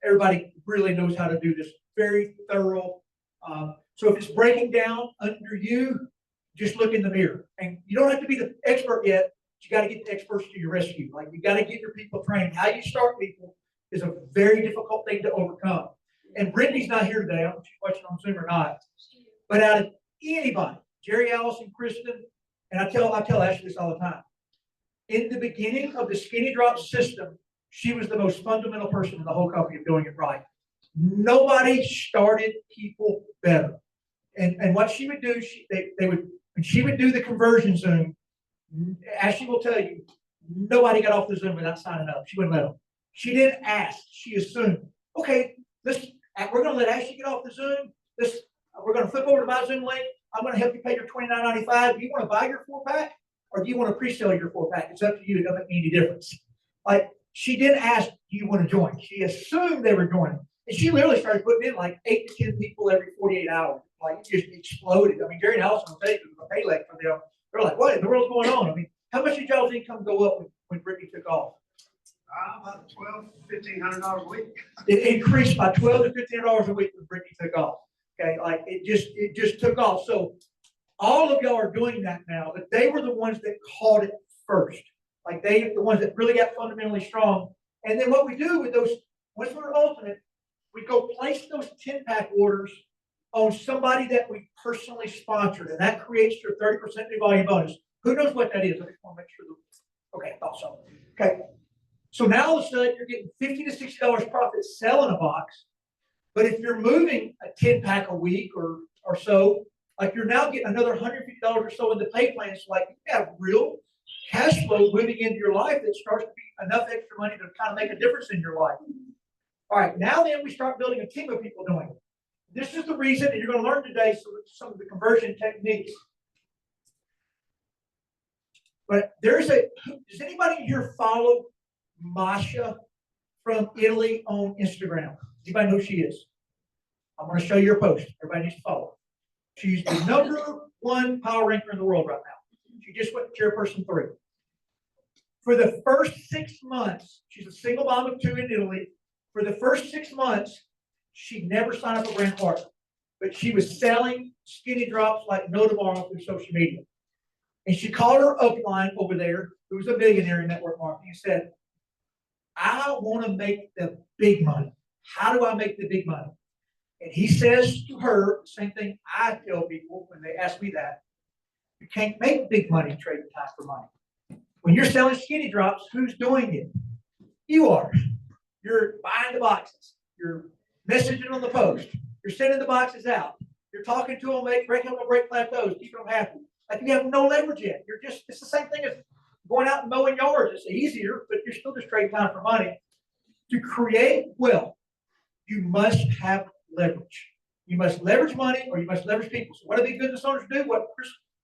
everybody really knows how to do this. Very thorough. So if it's breaking down under you, just look in the mirror. And you don't have to be the expert yet. But you got to get the experts to your rescue. Like you got to get your people trained. How you start people is a very difficult thing to overcome. And Brittany's not here today. I don't know if she's watching on Zoom or not. But out of anybody, Jerry Allison, Kristen, and I tell Ashley this all the time. In the beginning of the Skinny Drop system, she was the most fundamental person in the whole company of doing it right. Nobody started people better. And what she would do, when she would do the conversion Zoom, Ashley will tell you, nobody got off the Zoom without signing up. She wouldn't let them. She didn't ask. She assumed, okay, we're going to let Ashley get off the Zoom. We're going to flip over to my Zoom link. I'm going to help you pay your $29.95. Do you want to buy your 4-pack or do you want to pre-sell your 4-pack? It's up to you. It doesn't make any difference. Like she didn't ask, do you want to join? She assumed they were joining. And she literally started putting in like 8 to 10 people every 48 hours. Like it just exploded. I mean, Jerry and Allison will tell you it was a pay leg for them. They're like, what in the world's going on? I mean, how much did y'all's income go up when Brittany took off? About $1,200-$1,500 a week. It increased by $1,200 to $1,500 a week when Brittany took off. Okay, like it just took off. So all of y'all are doing that now, but they were the ones that caught it first. Like they the ones that really got fundamentally strong. And then what we do with those, once we're ultimate, we go place those 10-pack orders on somebody that we personally sponsored, and that creates your 30% new volume bonus. Who knows what that is? I just want to make sure. Okay, I thought so. Okay. So now all of a sudden you're getting $50 to $60 profit selling a box. But if you're moving a 10-pack a week or so, like you're now getting another $150 or so in the pay plan. So like you have real cash flow moving into your life that starts to be enough extra money to kind of make a difference in your life. All right, now then we start building a team of people doing it. This is the reason, and you're going to learn today some of the conversion techniques. But does anybody here follow Masha from Italy on Instagram? Anybody know who she is? I'm going to show you her post. Everybody needs to follow her. She's the #1 power ranker in the world right now. She just went chairperson 3. For the first 6 months, she's a single mom of 2 in Italy. For the first 6 months, she never signed up a brand partner, but she was selling skinny drops like no tomorrow through social media. And she called her upline over there, who was a millionaire in network marketing, and said, I want to make the big money. How do I make the big money? And he says to her, the same thing I tell people when they ask me that, you can't make big money trading time for money. When you're selling skinny drops, who's doing it? You are. You're buying the boxes. You're messaging on the post. You're sending the boxes out. You're talking to them, breaking them to break plateaus, keeping them happy. Like you have no leverage yet. It's the same thing as going out and mowing yards. It's easier, but you're still just trading time for money. To create wealth, you must have leverage. You must leverage money or you must leverage people. So what do big business owners do? What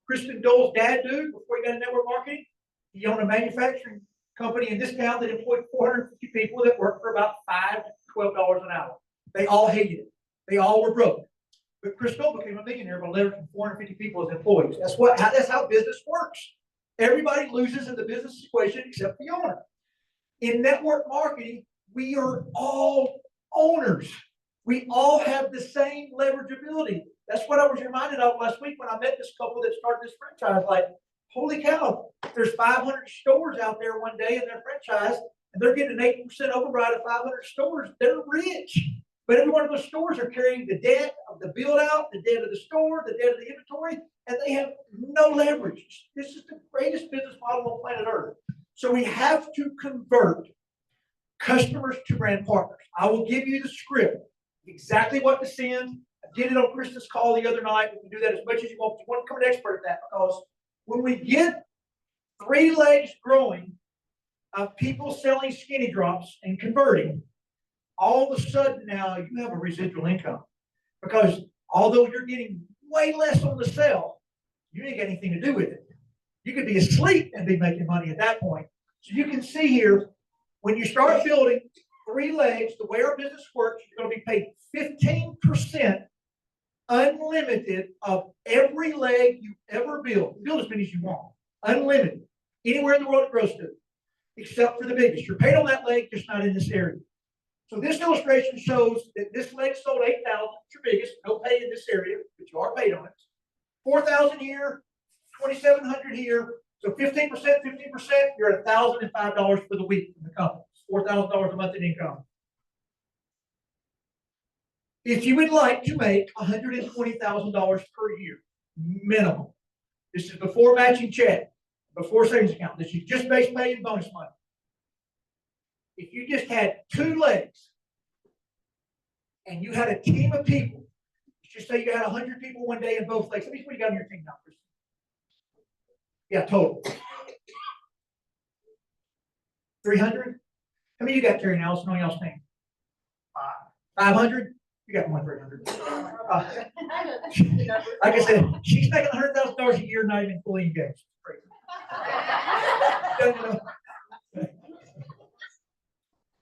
Kristen Dole's dad do before he got into network marketing? He owned a manufacturing company in this town that employed 450 people that worked for about $5 to $12 an hour. They all hated it. They all were broke. But Chris Dole became a millionaire by leveraging 450 people as employees. That's how business works. Everybody loses in the business equation except the owner. In network marketing, we are all owners. We all have the same leverage ability. That's what I was reminded of last week when I met this couple that started this franchise. Like, holy cow, there's 500 stores out there one day in their franchise, and they're getting an 8% override of 500 stores. They're rich. But every one of those stores are carrying the debt of the build out, the debt of the store, the debt of the inventory, and they have no leverage. This is the greatest business model on planet Earth. So we have to convert customers to brand partners. I will give you the script, exactly what to send. I did it on Kristen's call the other night. We can do that as much as you want. You want to become an expert at that, because when we get 3 legs growing of people selling skinny drops and converting, all of a sudden now you have a residual income, because although you're getting way less on the sell, you ain't got anything to do with it. You could be asleep and be making money at that point. So you can see here, when you start building 3 legs, the way our business works, you're going to be paid 15% unlimited of every leg you ever build. Build as many as you want. Unlimited. Anywhere in the world it grows to, except for the biggest. You're paid on that leg, just not in this area. So this illustration shows that this leg sold 8,000, it's your biggest, no pay in this area, but you are paid on it. 4,000 here, 2,700 here. So 15%, 15%, you're at $1,005 for the week in the company. $4,000 a month in income. If you would like to make $120,000 per year, minimum. This is before matching check, before savings account. This is just base pay and bonus money. If you just had 2 legs and you had a team of people, let's just say you had 100 people one day in both legs. How many people you got on your team now, Kristen? Yeah, total. 300? How many you got, Terry Nelson, on y'all's team? 500? You got more than 300. Like I said, she's making $100,000 a year, not even fully engaged. Crazy.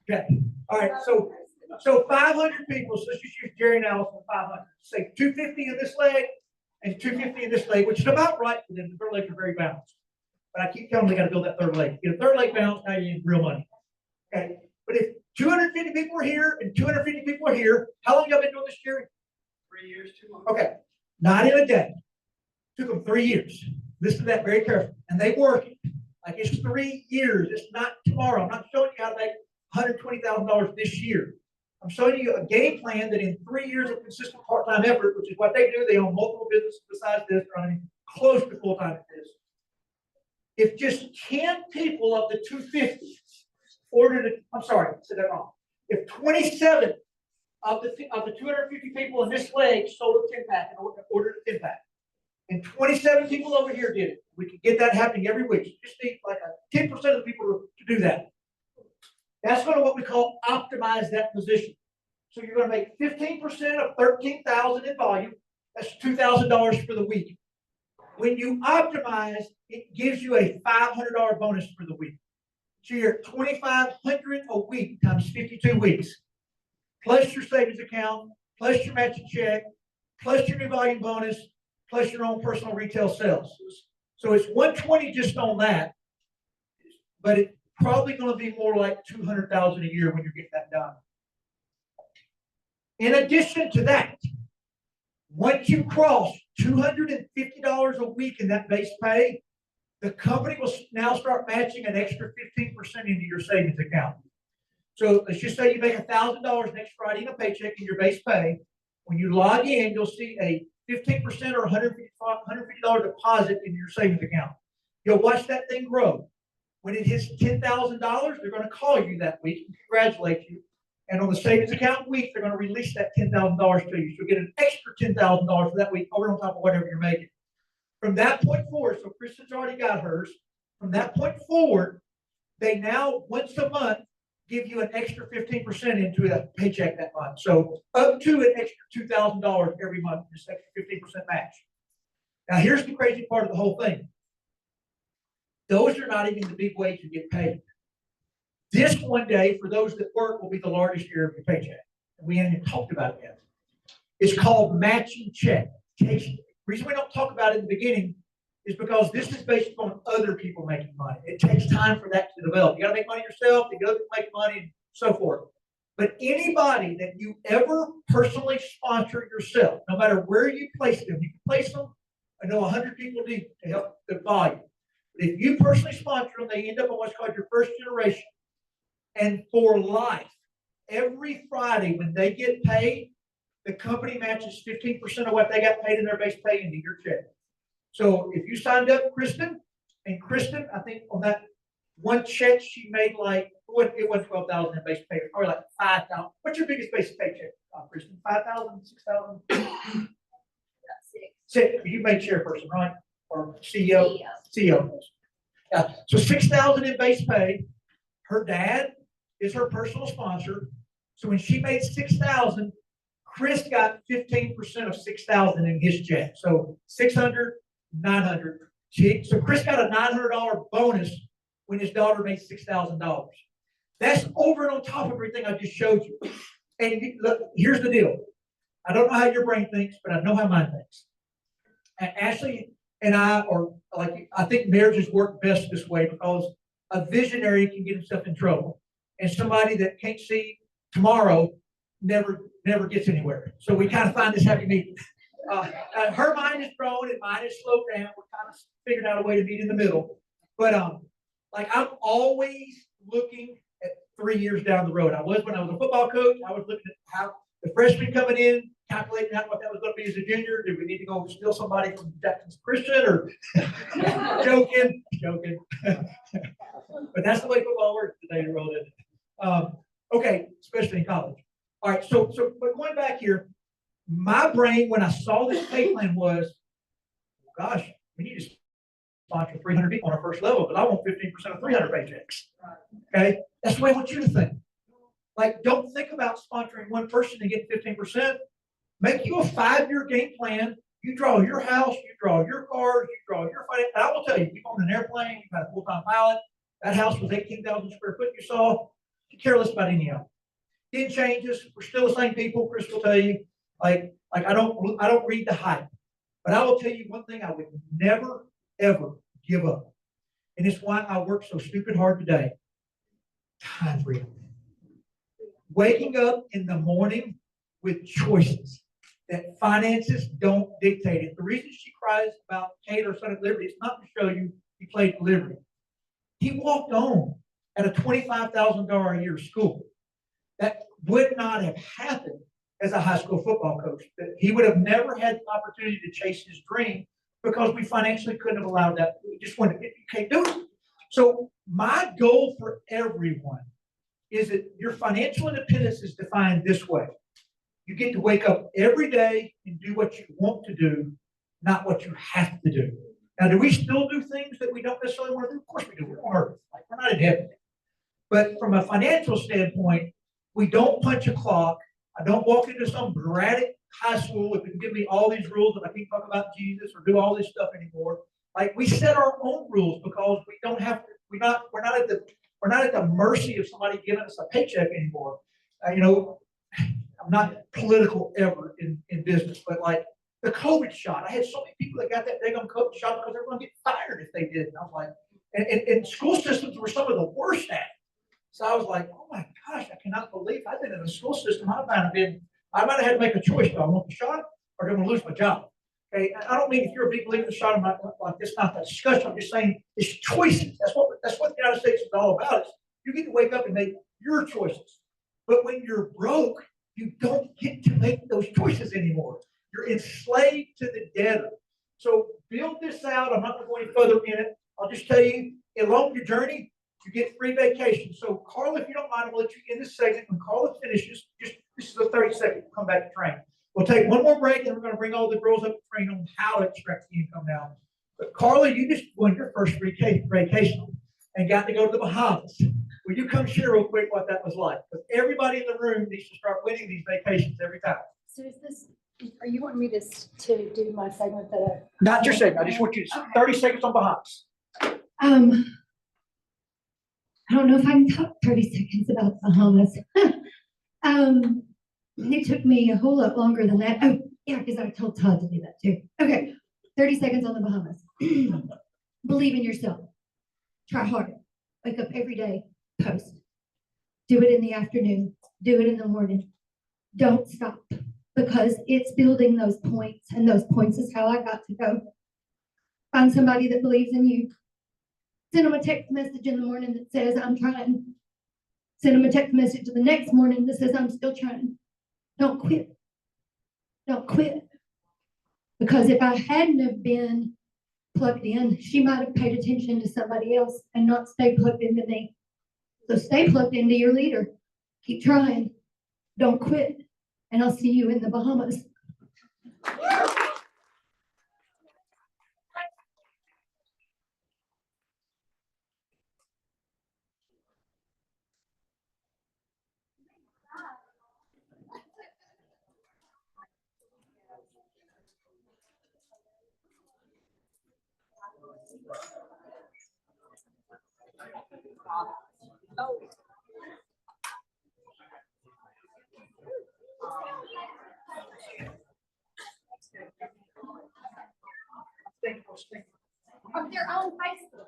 Okay. All right. So 500 people. So let's just use Jerry Nelson 500. Say 250 in this leg and 250 in this leg, which is about right for them. The third legs are very balanced. But I keep telling them they got to build that third leg. Get a third leg balanced, now you need real money. Okay. But if 250 people are here and 250 people are here, how long y'all been doing this, Jerry? 3 years, 2 months. Okay. Not in a day. Took them 3 years. Listen to that very carefully. And they work it. Like it's 3 years. It's not tomorrow. I'm not showing you how to make $120,000 this year. I'm showing you a game plan that in 3 years of consistent part-time effort, which is what they do, they own multiple businesses besides this, running close to full-time at this. If just 10 people of the 250 ordered it, I'm sorry, I said that wrong. If 27 of the 250 people in this leg sold a 10-pack and ordered a 10-pack, and 27 people over here did it, we could get that happening every week. You just need like a 10% of the people to do that. That's going to what we call optimize that position. So you're going to make 15% of 13,000 in volume. That's $2,000 for the week. When you optimize, it gives you a $500 bonus for the week. So you're at $2,500 a week times 52 weeks, plus your savings account, plus your matching check, plus your new volume bonus, plus your own personal retail sales. So it's 120 just on that, but it's probably going to be more like 200,000 a year when you're getting that done. In addition to that, once you cross $250 a week in that base pay, the company will now start matching an extra 15% into your savings account. So let's just say you make $1,000 next Friday in a paycheck in your base pay. When you log in, you'll see a 15% or $150 deposit in your savings account. You'll watch that thing grow. When it hits $10,000, they're going to call you that week and congratulate you. And on the savings account week, they're going to release that $10,000 to you. So you'll get an extra $10,000 for that week over on top of whatever you're making. From that point forward, so Kristen's already got hers. From that point forward, they now once a month give you an extra 15% into a paycheck that month. So up to an extra $2,000 every month, this extra 15% match. Now here's the crazy part of the whole thing. Those are not even the big wage you get paid. This one day, for those that work, will be the largest year of your paycheck. We haven't even talked about it yet. It's called matching check. The reason we don't talk about it in the beginning is because this is based on other people making money. It takes time for that to develop. You got to make money yourself, you got to make money, and so forth. But anybody that you ever personally sponsor yourself, no matter where you place them, you can place them. I know 100 people need to help the volume. But if you personally sponsor them, they end up on what's called your first generation. And for life, every Friday when they get paid, the company matches 15% of what they got paid in their base pay into your check. So if you signed up Kristen, and Kristen, I think on that one check she made like, it wasn't 12,000 in base pay, probably like 5,000. What's your biggest base paycheck, Kristen? 5,000, 6,000? Six. You made chairperson, right? Or CEO? CEO. Yeah. So 6,000 in base pay. Her dad is her personal sponsor. So when she made 6,000, Chris got 15% of 6,000 in his check. So 600, 900. So Chris got a $900 bonus when his daughter made $6,000. That's over and on top of everything I just showed you. And look, here's the deal. I don't know how your brain thinks, but I know how mine thinks. And Ashley and I are like, I think marriages work best this way because a visionary can get himself in trouble. And somebody that can't see tomorrow never gets anywhere. So we kind of find this happy medium. Her mind is grown and mine is slowed down. We're kind of figured out a way to meet in the middle. But like I'm always looking at 3 years down the road. I was when I was a football coach. I was looking at how the freshman coming in, calculating out what that was going to be as a junior. Did we need to go steal somebody from Jackson's Christian or joking? But that's the way football works today, world, isn't it? Okay, especially in college. All right, so but going back here, my brain when I saw this pay plan was, gosh, we need to sponsor 300 people on our first level, but I want 15% of 300 paychecks. Okay, that's the way I want you to think. Like, don't think about sponsoring one person to get 15%. Make you a 5-year game plan. You draw your house, you draw your cars, you draw your finance. I will tell you, you own an airplane, you've got a full-time pilot. That house was 18,000 square foot you saw. You care less about any of it. Didn't change us. We're still the same people. Chris will tell you. Like I don't read the hype. But I will tell you one thing I would never, ever give up. And it's why I work so stupid hard today. Time freedom. Waking up in the morning with choices that finances don't dictate it. The reason she cries about Taylor, son of Liberty, it's not to show you he played Liberty. He walked on at a $25,000 a year school. That would not have happened as a high school football coach. He would have never had the opportunity to chase his dream because we financially couldn't have allowed that. We just wanted, you can't do it. So my goal for everyone is that your financial independence is defined this way. You get to wake up every day and do what you want to do, not what you have to do. Now, do we still do things that we don't necessarily want to do? Of course we do. We're on earth. Like, we're not in heaven. But from a financial standpoint, we don't punch a clock. I don't walk into some erratic high school if it can give me all these rules and I can't talk about Jesus or do all this stuff anymore. Like, we set our own rules because we don't have to, we're not at the mercy of somebody giving us a paycheck anymore. I'm not political ever in business, but like the COVID shot, I had so many people that got that daggone COVID shot because they were going to get fired if they did. And I was like, and school systems were some of the worst at it. So I was like, oh my gosh, I cannot believe I've been in a school system. I might have had to make a choice. Do I want the shot or do I want to lose my job? Okay, I don't mean if you're a big believer in the shot, I'm not like this, not that discussion. I'm just saying it's choices. That's what the United States is all about. Is you get to wake up and make your choices. But when you're broke, you don't get to make those choices anymore. You're enslaved to the debtor. So build this out. I'm not going to go any further in it. I'll just tell you, along your journey, you get free vacation. So Carla, if you don't mind, I'll let you in this segment. When Carla finishes, this is a 30-second, we'll come back to train. We'll take one more break, and we're going to bring all the girls up to train on how to extract the income now. But Carla, you just went your first vacation and got to go to the Bahamas. Will you come share real quick what that was like? Because everybody in the room needs to start winning these vacations every time. So are you wanting me to do my segment that Not your segment. I just want you to 30 seconds on Bahamas. I don't know if I can talk 30 seconds about the Bahamas. It took me a whole lot longer than that. Oh, yeah, because I told Todd to do that too. Okay, 30 seconds on the Bahamas. Believe in yourself. Try hard. Wake up every day. Post. Do it in the afternoon. Do it in the morning. Don't stop because it's building those points, and those points is how I got to go. Find somebody that believes in you. Send them a text message in the morning that says, I'm trying. Send them a text message the next morning that says, I'm still trying. Don't quit. Don't quit. Because if I hadn't have been plugged in, she might have paid attention to somebody else and not stayed plugged into me. So stay plugged into your leader. Keep trying. Don't quit. And I'll see you in the Bahamas. Of their own Facebook.